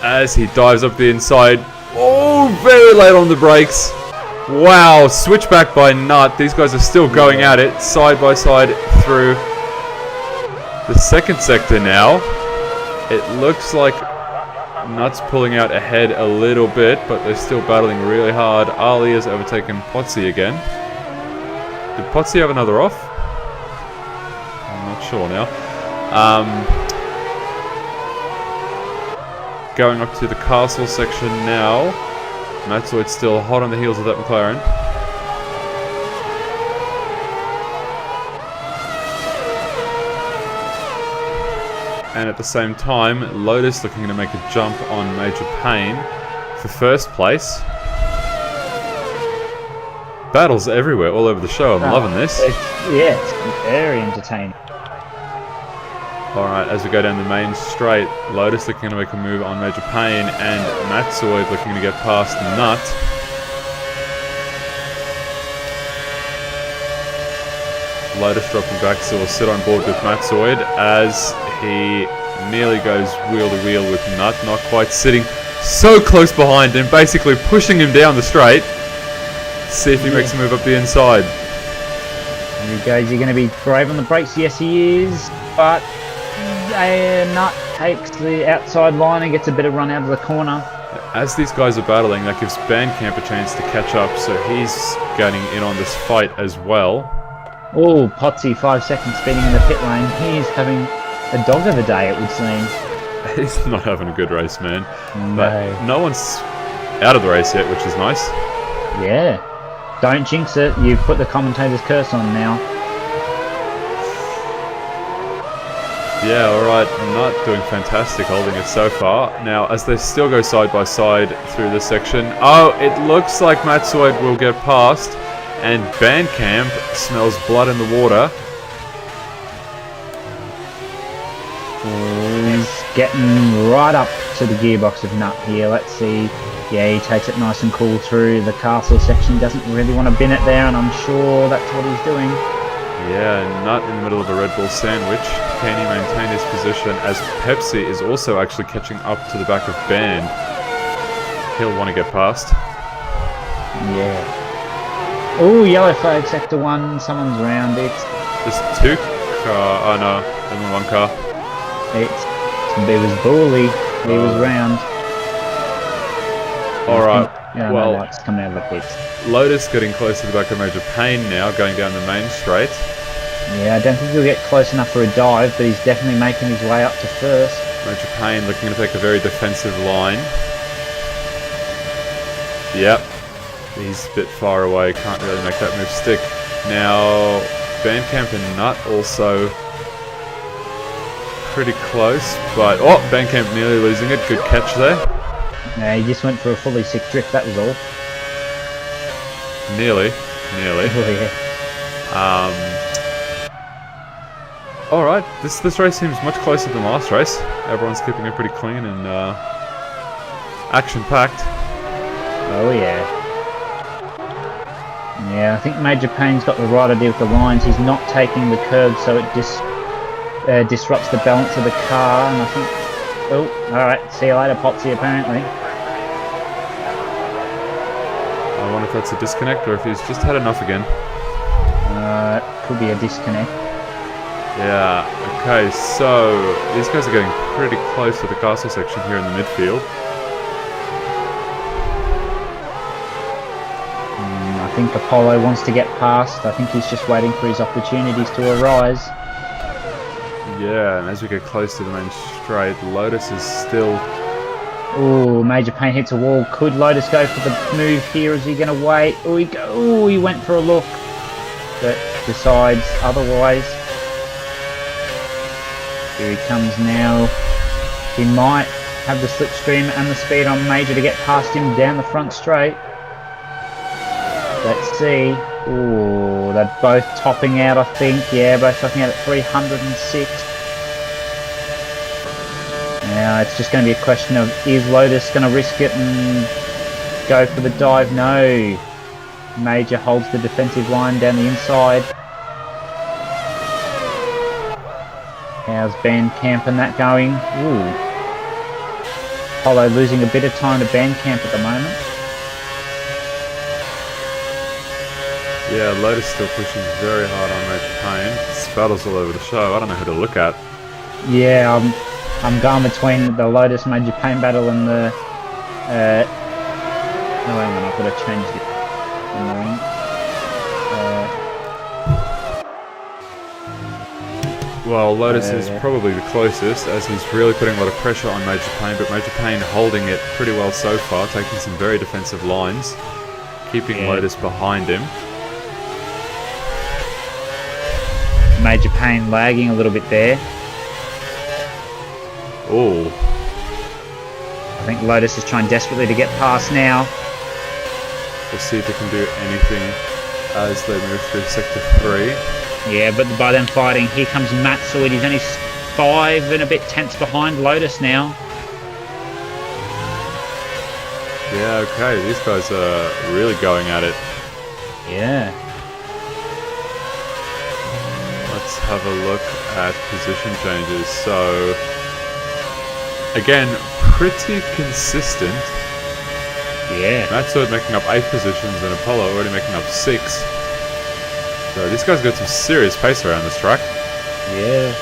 As he dives up the inside. Oh, very late on the brakes. Wow, switchback by Nut. These guys are still going at it, side by side through the second sector now. It looks like Nut's pulling out ahead a little bit, but they're still battling really hard. Ali has overtaken Potsy again. Did Potsy have another off? I'm not sure now. Going up to the castle section now. Matsui's still hot on the heels of that McLaren. And at the same time, Lotus looking to make a jump on Major Payne for first place. Battles everywhere, all over the show. I'm loving this. It's very entertaining. Alright, as we go down the main straight, Lotus looking to make a move on Major Payne, and Matsui looking to get past Nut. Lotus dropping back, so we'll sit on board with Matsui as he nearly goes wheel to wheel with Nut, not quite sitting so close behind him, basically pushing him down the straight. See if he makes a move up the inside. There he goes. You're going to be brave on the brakes. Yes, he is. But Nut takes the outside line and gets a bit of run out of the corner. As these guys are battling, that gives Bandcamp a chance to catch up, so he's getting in on this fight as well. Oh, Potsy, 5 seconds speeding in the pit lane. He's having a dog of a day, it would seem. He's not having a good race, man. No. But no one's out of the race yet, which is nice. Yeah. Don't jinx it. You've put the commentator's curse on now. Yeah, alright, Nut doing fantastic holding it so far. Now, as they still go side by side through this section, oh, it looks like Matsui will get past, and Bandcamp smells blood in the water. He's getting right up to the gearbox of Nut here. Let's see. Yeah, he takes it nice and cool through the castle section. Doesn't really want to bin it there, and I'm sure that's what he's doing. Yeah, Nut in the middle of a Red Bull sandwich. Can he maintain his position as Pepsi is also actually catching up to the back of Band? He'll want to get past. Yeah. Oh, yellow flag, sector 1. Someone's round it. There's 2 car. Oh no, only 1 car. It was Bully. He was round. Alright, Yeah, well, no lights coming out of the pits. Lotus getting close to the back of Major Payne now, going down the main straight. Yeah, I don't think he'll get close enough for a dive, but he's definitely making his way up to first. Major Payne looking to take a very defensive line. Yep, he's a bit far away, can't really make that move stick. Now, Bandcamp and Nut also pretty close, but oh, Bandcamp nearly losing it. Good catch there. Yeah, he just went for a fully sick drift, that was all. Nearly. Oh, yeah. Alright, this race seems much closer than last race. Everyone's keeping it pretty clean and action-packed. Oh, yeah. Yeah, I think Major Payne's got the right idea with the lines. He's not taking the curb, so it disrupts the balance of the car, and I think... Oh, alright, see you later, Potsy, apparently. I wonder if that's a disconnect or if he's just had enough again. Could be a disconnect. Yeah, okay, so these guys are getting pretty close to the castle section here in the midfield. I think Apollo wants to get past. I think he's just waiting for his opportunities to arise. Yeah, and as we get close to the main straight, Lotus is still... Ooh, Major Pain hits a wall. Could Lotus go for the move here? Is he going to wait? Ooh, he went for a look, but decides otherwise. Here he comes now. He might have the slipstream and the speed on Major to get past him down the front straight. Let's see. Ooh, they're both topping out, I think. Yeah, both topping out at 306. Now it's just going to be a question of, is Lotus going to risk it and go for the dive? No. Major holds the defensive line down the inside. How's Bandcamp and that going? Ooh. Apollo losing a bit of time to Bandcamp at the moment. Yeah, Lotus still pushing very hard on Major Pain. This battle's all over the show. I don't know who to look at. Yeah, I'm going between the Lotus Major Pain battle and the... no, hang on, I've got to change it. Well, Lotus is probably the closest, as he's really putting a lot of pressure on Major Pain, but Major Pain holding it pretty well so far, taking some very defensive lines, keeping Lotus behind him. Major Pain lagging a little bit there. Oh. I think Lotus is trying desperately to get past now. We'll see if they can do anything as they move through Sector 3. Yeah, but by them fighting, here comes Matsuid. He's only 5 and a bit tenths behind Lotus now. Yeah, okay, these guys are really going at it. Yeah. Let's have a look at position changes. So, again, pretty consistent. Yeah. Matsuid making up 8 positions and Apollo already making up 6. So these guys got some serious pace around this track. Yeah.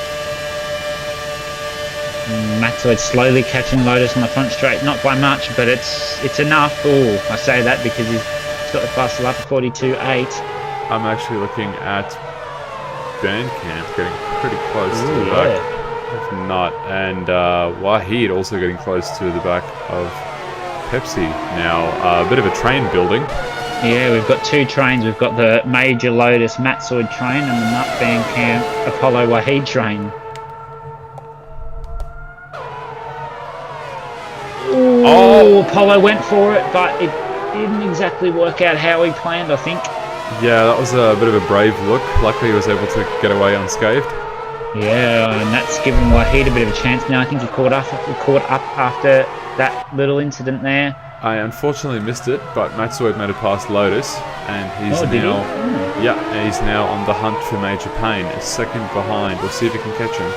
Matsuid slowly catching Lotus on the front straight, not by much, but it's enough. Oh, I say that because he's got the fast lap of 42.8. I'm actually looking at Bandcamp getting pretty close to the back of Nut, and Wahid also getting close to the back of Pepsi. Now, a bit of a train building. Yeah, we've got 2 trains. We've got the Major Lotus Matsuid train and the Nut Bandcamp Apollo Wahid train. Ooh, oh, Apollo went for it, but it didn't exactly work out how he planned, I think. Yeah, that was a bit of a brave look. Luckily he was able to get away unscathed. Yeah, and that's given Wahid a bit of a chance now. I think he caught up after that little incident there. I unfortunately missed it, but Matsuid made it past Lotus, and he's he's now on the hunt for Major Pain, a second behind. We'll see if he can catch him.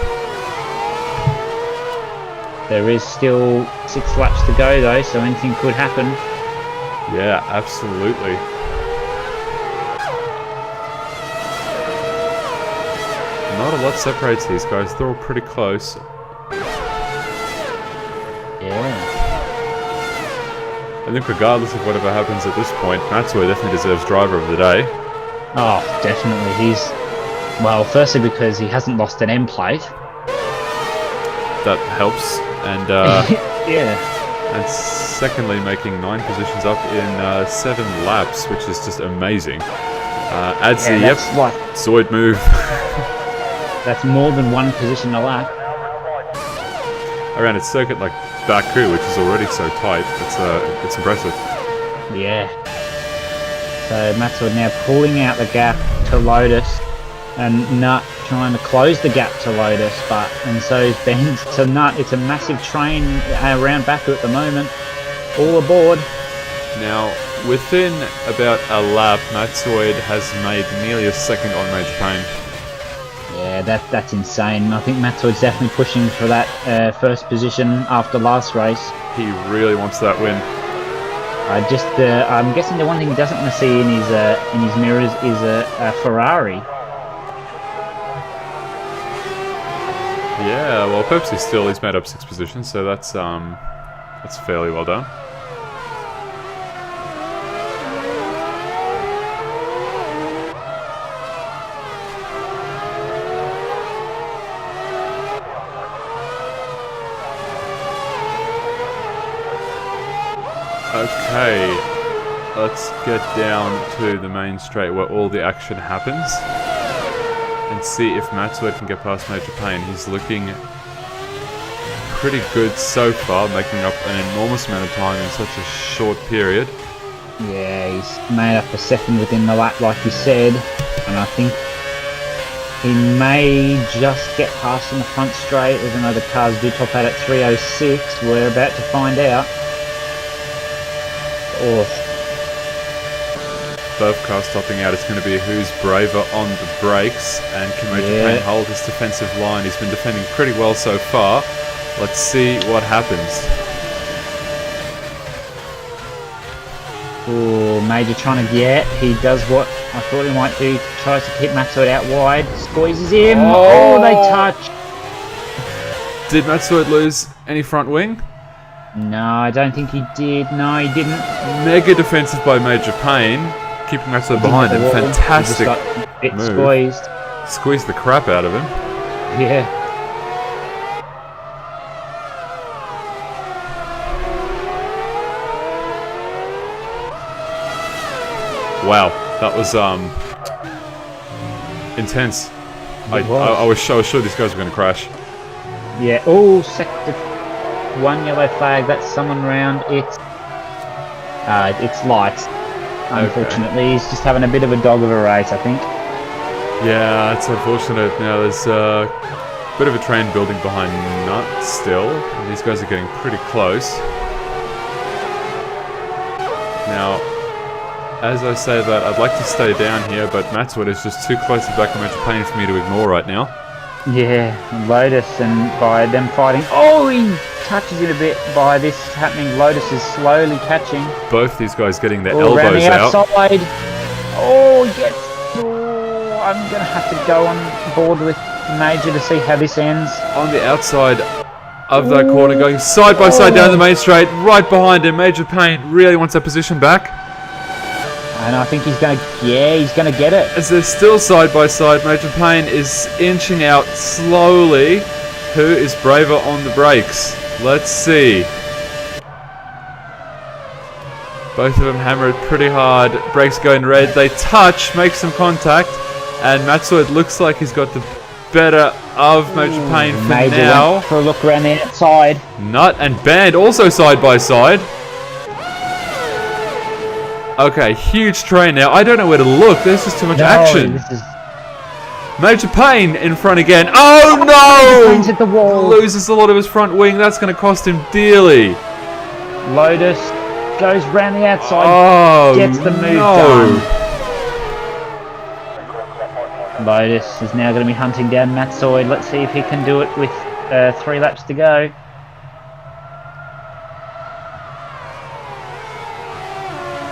There is still 6 laps to go though, so anything could happen. Yeah, absolutely. Not a lot separates these guys. They're all pretty close. Yeah. I think regardless of whatever happens at this point, Matsuid definitely deserves driver of the day. Oh, definitely. He's... Well, firstly because he hasn't lost an M plate. That helps. And yeah. And secondly, making 9 positions up in 7 laps, which is just amazing. Adds the Zoid move. That's more than 1 position a lap. Around a circuit like Baku, which is already so tight, it's impressive. Yeah. So Matsuid now pulling out the gap to Lotus, and Nut trying to close the gap to Lotus, and so is Ben to Nut. It's a massive train around Baku at the moment. All aboard. Now, within about a lap, Matsuid has made nearly a second on Major Pain. Yeah, that's insane. I think Matsuid's definitely pushing for that first position after last race. He really wants that win. I'm guessing the one thing he doesn't want to see in his mirrors is a Ferrari. Yeah, well, purposely still, he's made up 6 positions, so that's fairly well done. Okay, let's get down to the main straight where all the action happens and see if Maxwell can get past Major Payne. He's looking pretty good so far, making up an enormous amount of time in such a short period. Yeah, he's made up a second within the lap, like you said, and I think he may just get past in the front straight, even though the cars do top out at 3:06. We're about to find out. Both cars stopping out. It's going to be who's braver on the brakes, and can Major Payne hold his defensive line. He's been defending pretty well so far. Let's see what happens. Oh, Major trying to get. He does what I thought he might do. Tries to keep Matsuoed out wide. Squeezes him. Oh, they touch. Did Matsuoed lose any front wing? No, I don't think he did. No, he didn't. Mega defensive by Major Payne, keeping Matsuoed behind him. Fantastic move. Squeezed. Squeezed the crap out of him. Yeah. Wow, that was intense. I was sure these guys were going to crash. Yeah. Oh, sector 1 yellow flag. That's someone round. It's lights. Unfortunately, okay. He's just having a bit of a dog of a race, I think. Yeah, it's unfortunate. Now there's a bit of a train building behind Nut still. And these guys are getting pretty close. Now, as I say that, I'd like to stay down here, but Matsuoed is just too close to the back of Major Payne for me to ignore right now. Yeah, Lotus, and by them fighting... Oh, he touches it a bit by this happening. Lotus is slowly catching. Both these guys getting their elbows out. Outside. Oh, yes. Oh, I'm going to have to go on board with Major to see how this ends. On the outside of that corner, going side by side down the main straight, right behind him. Major Payne really wants that position back. And I think he's going to, he's going to get it. As they're still side by side, Major Payne is inching out slowly. Who is braver on the brakes? Let's see. Both of them hammer it pretty hard. Brakes going red. They touch, make some contact. And Matsuoed looks like he's got the better of Major Payne for now. Went for a look around the outside. Nut and Band also side by side. Okay, huge train now. I don't know where to look. There's just too much action. Major Payne in front again. Oh no! Payne's hit the wall. Loses a lot of his front wing. That's going to cost him dearly. Lotus goes round the outside. Oh, gets the move done. Lotus is now going to be hunting down Matsuoed. Let's see if he can do it with 3 laps to go.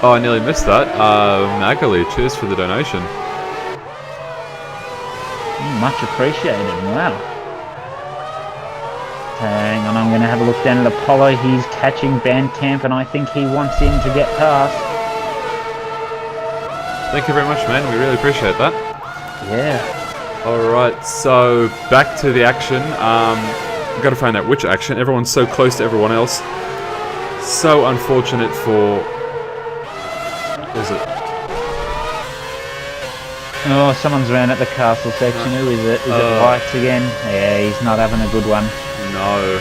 Oh, I nearly missed that. Magali, cheers for the donation. Much appreciated. Wow. Hang on, I'm going to have a look down at Apollo. He's catching Bandcamp, and I think he wants him to get past. Thank you very much, man. We really appreciate that. Yeah. Alright, so back to the action. We've got to find out which action. Everyone's so close to everyone else. So unfortunate for... What is it? Oh, someone's around at the castle section. Who is it? Is it White again? Yeah, he's not having a good one. No.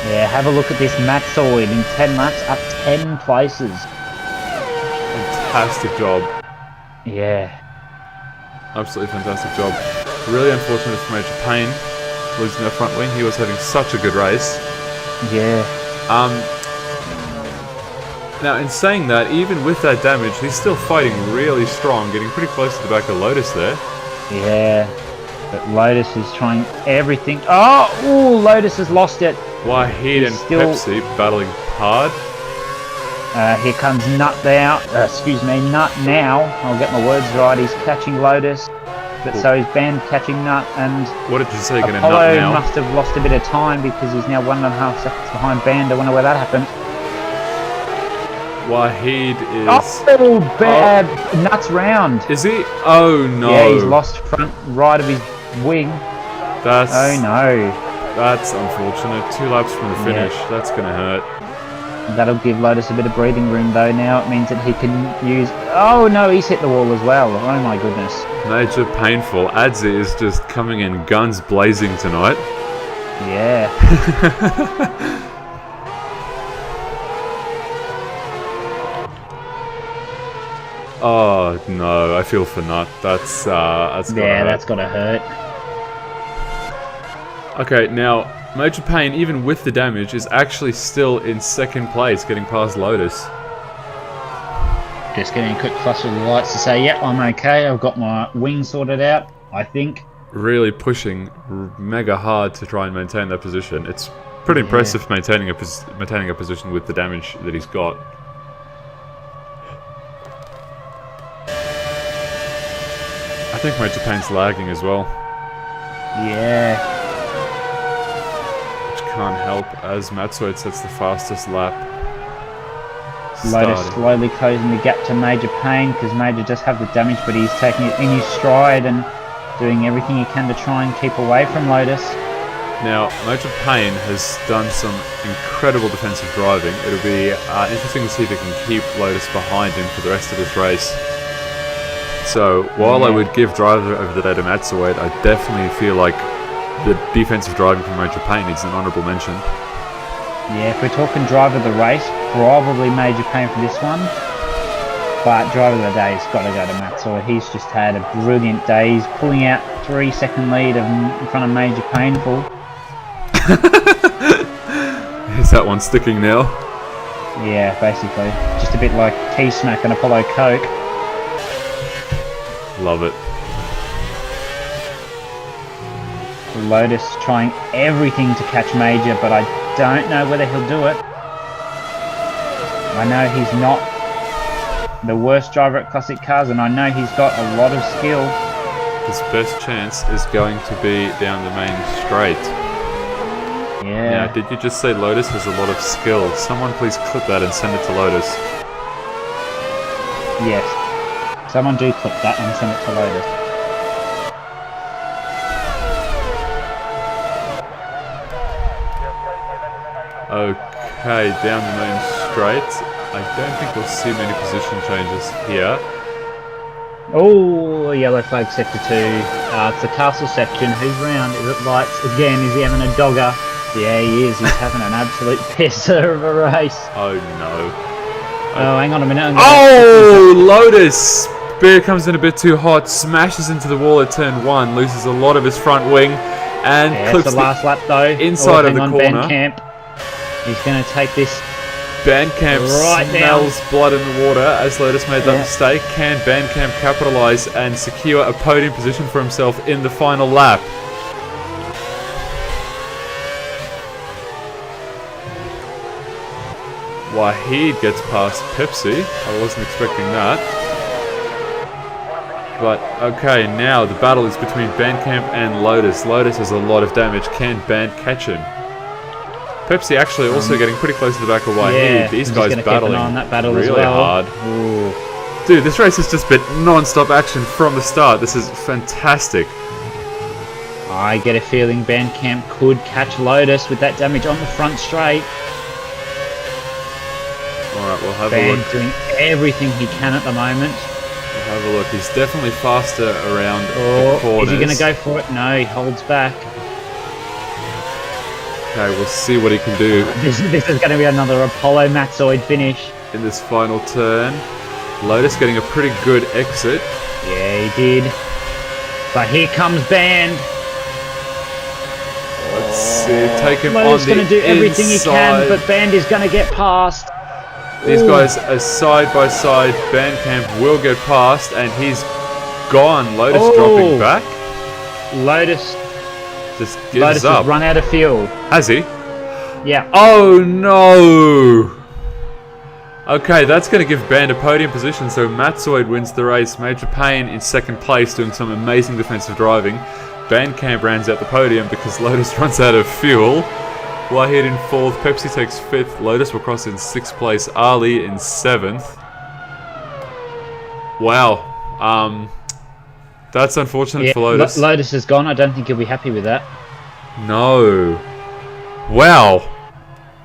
Yeah, have a look at this Matsuoed in 10 laps, up 10 places. Fantastic job. Yeah. Absolutely fantastic job. Really unfortunate for Major Payne losing that front wing. He was having such a good race. Yeah. Now, in saying that, even with that damage, he's still fighting really strong, getting pretty close to the back of Lotus there. Yeah, but Lotus is trying everything. Oh, ooh, Lotus has lost it. Wahid and Pepsi battling hard. Here comes Nut now. Nut now. I'll get my words right. He's catching Lotus. But so is Ben catching Nut, and What did you say? Going to Apollo Nut now? must have lost a bit of time because he's now 1.5 seconds behind Band. I wonder where that happened. Wahid is... Nut's round. Is he? Oh no. Yeah, he's lost front right of his wing. That's... Oh no. That's unfortunate. 2 laps from the finish. Yeah. That's going to hurt. That'll give Lotus a bit of breathing room though now. It means that he can use... Oh no, he's hit the wall as well. Oh my goodness. Major painful. Adzi is just coming in guns blazing tonight. Yeah. Oh no, I feel for Nut. That's gotta hurt. That's gotta hurt. Okay, now Major Pain, even with the damage, is actually still in 2nd place, getting past Lotus. Just getting a quick flush of the lights to say, yep, I'm okay. I've got my wing sorted out, I think. Really pushing mega hard to try and maintain that position. It's pretty impressive maintaining a position with the damage that he's got. I think Major Pain's lagging as well. Yeah. Which can't help as Matsuet sets the fastest lap. Lotus Starting. slowly closing the gap to Major Pain because Major does have the damage, but he's taking it in his stride and doing everything he can to try and keep away from Lotus. Now, Major Pain has done some incredible defensive driving. It'll be interesting to see if he can keep Lotus behind him for the rest of this race. So, while I would give driver over the day to Matsuet, I definitely feel like the defensive driving from Major Pain needs an honourable mention. Yeah, if we're talking driver of the race, probably Major Pain for this one. But driver of the day's got to go to Matsuet. He's just had a brilliant day. He's pulling out 3-second lead in front of Major Painful. Is that one sticking now? Yeah, basically. Just a bit like T-Smack and Apollo Coke. Love it. Lotus trying everything to catch Major, but I don't know whether he'll do it. I know he's not the worst driver at classic cars, and I know he's got a lot of skill. His best chance is going to be down the main straight. Yeah. Now, did you just say Lotus has a lot of skill? Someone please clip that and send it to Lotus. Yes. Someone do clip that and send it to Lotus. Okay, down the main straight. I don't think we'll see many position changes here. Oh, yellow flag sector 2. It's the castle section. Who's round? Is it Lights again? Is he having a dogger? Yeah, he is. He's having an absolute pisser of a race. Oh no. Oh, hang on a minute. Oh, Lotus! Beer comes in a bit too hot, smashes into the wall at turn 1, loses a lot of his front wing, and clips the last lap though. inside of the corner. Bandcamp. He's going to take this. Bandcamp right smells down. blood in the water as Lotus made that mistake. Can Bandcamp capitalise and secure a podium position for himself in the final lap? Wahid gets past Pepsi. I wasn't expecting that. But, okay, now the battle is between Bandcamp and Lotus. Lotus has a lot of damage. Can Band catch him? Pepsi actually also getting pretty close to the back of Wahid. Yeah, These guys battling on that battle really as well. hard. Ooh. Dude, this race has just been non-stop action from the start. This is fantastic. I get a feeling Bandcamp could catch Lotus with that damage on the front straight. Alright, we'll have a Band look. doing everything he can at the moment. We'll have a look. He's definitely faster around the Or corners. is he going to go for it? No, he holds back. Okay, we'll see what he can do This is going to be another Apollo Matsoid finish. in this final turn. Lotus getting a pretty good exit. Yeah, he did. But here comes Band. Let's see, take him Lotus on the going to do everything inside. he can, but Band is going to get past. These guys are side by side. Bandcamp will get past, and he's gone. Lotus dropping back. Lotus Just gives has up. run out of fuel. Has he? Yeah. Oh no! Okay, that's going to give Band a podium position. So Matzoid wins the race. Major Payne in second place, doing some amazing defensive driving. Bandcamp rounds out the podium because Lotus runs out of fuel. Wahid in fourth. Pepsi takes fifth. Lotus will cross in sixth place. Ali in seventh. Wow. That's unfortunate for Lotus. Lotus is gone. I don't think he'll be happy with that. No. Wow.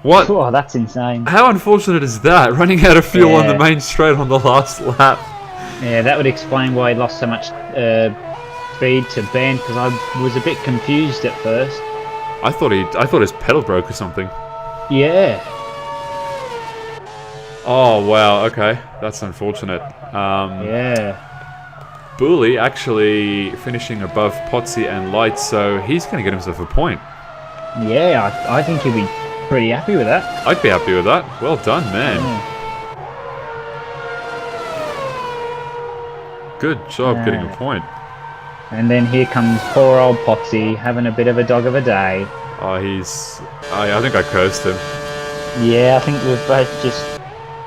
What? Oh, that's insane. How unfortunate is that? Running out of fuel on the main straight on the last lap. Yeah, that would explain why he lost so much speed to Band, because I was a bit confused at first. I thought his pedal broke or something. Yeah. Oh wow. Okay, that's unfortunate. Yeah. Booley actually finishing above Potsy and Light, so he's going to get himself a point. Yeah, I think he'll be pretty happy with that. I'd be happy with that. Well done, man. Good job getting a point. And then here comes poor old Potsy having a bit of a dog of a day. Oh, I think I cursed him. Yeah, I think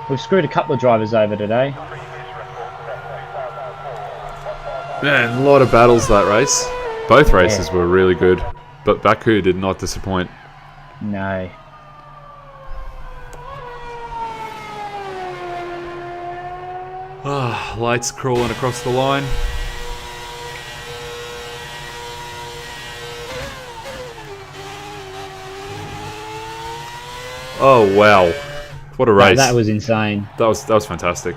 we've screwed a couple of drivers over today. Man, a lot of battles that race. Both races were really good, but Baku did not disappoint. No. Lights crawling across the line. Oh wow, what a race! That was insane. That was fantastic.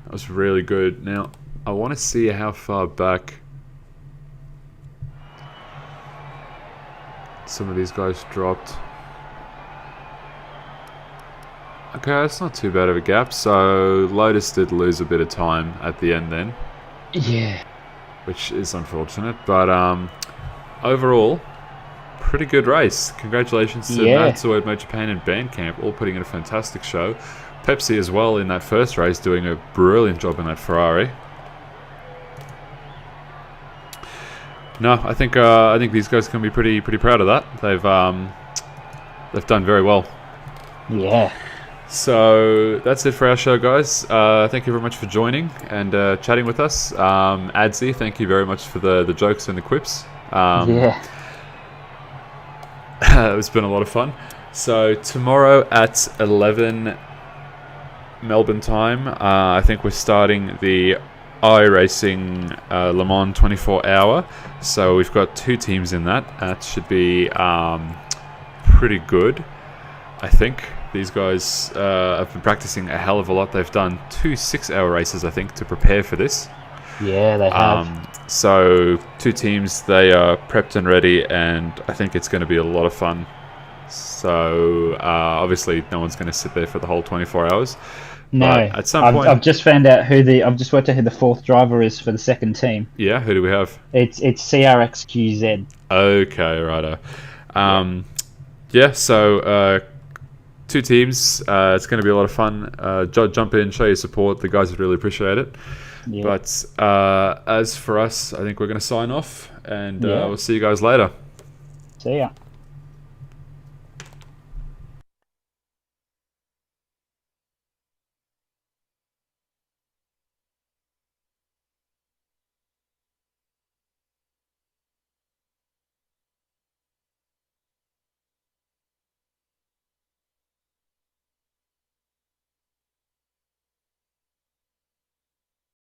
That was really good. Now I want to see how far back some of these guys dropped. Okay, that's not too bad of a gap. So Lotus did lose a bit of time at the end then. Yeah. Which is unfortunate, but overall, pretty good race. Congratulations to Matsuo, Major Payne and Bandcamp, all putting in a fantastic show. Pepsi as well in that first race, doing a brilliant job in that Ferrari. No, I think these guys can be pretty proud of that. They've done very well. Yeah. So that's it for our show, guys. Thank you very much for joining and chatting with us. Adzi, thank you very much for the jokes and the quips. It's been a lot of fun. So tomorrow at 11 Melbourne time, I think we're starting the iRacing Le Mans 24 hour. So we've got 2 teams in that. That should be pretty good, I think. These guys have been practicing a hell of a lot. They've done 2 6-hour races, I think, to prepare for this. Yeah, they have. So 2 teams, they are prepped and ready, and I think it's going to be a lot of fun. So obviously, no one's going to sit there for the whole 24 hours. No, but at some point, I've just found out I've just worked out who the 4th driver is for the second team. Yeah, who do we have? It's CRXQZ. Okay, righto. Yeah, so 2 teams. It's going to be a lot of fun. Jump in, show your support. The guys would really appreciate it. Yeah. But as for us, I think we're going to sign off, and we'll see you guys later. See ya.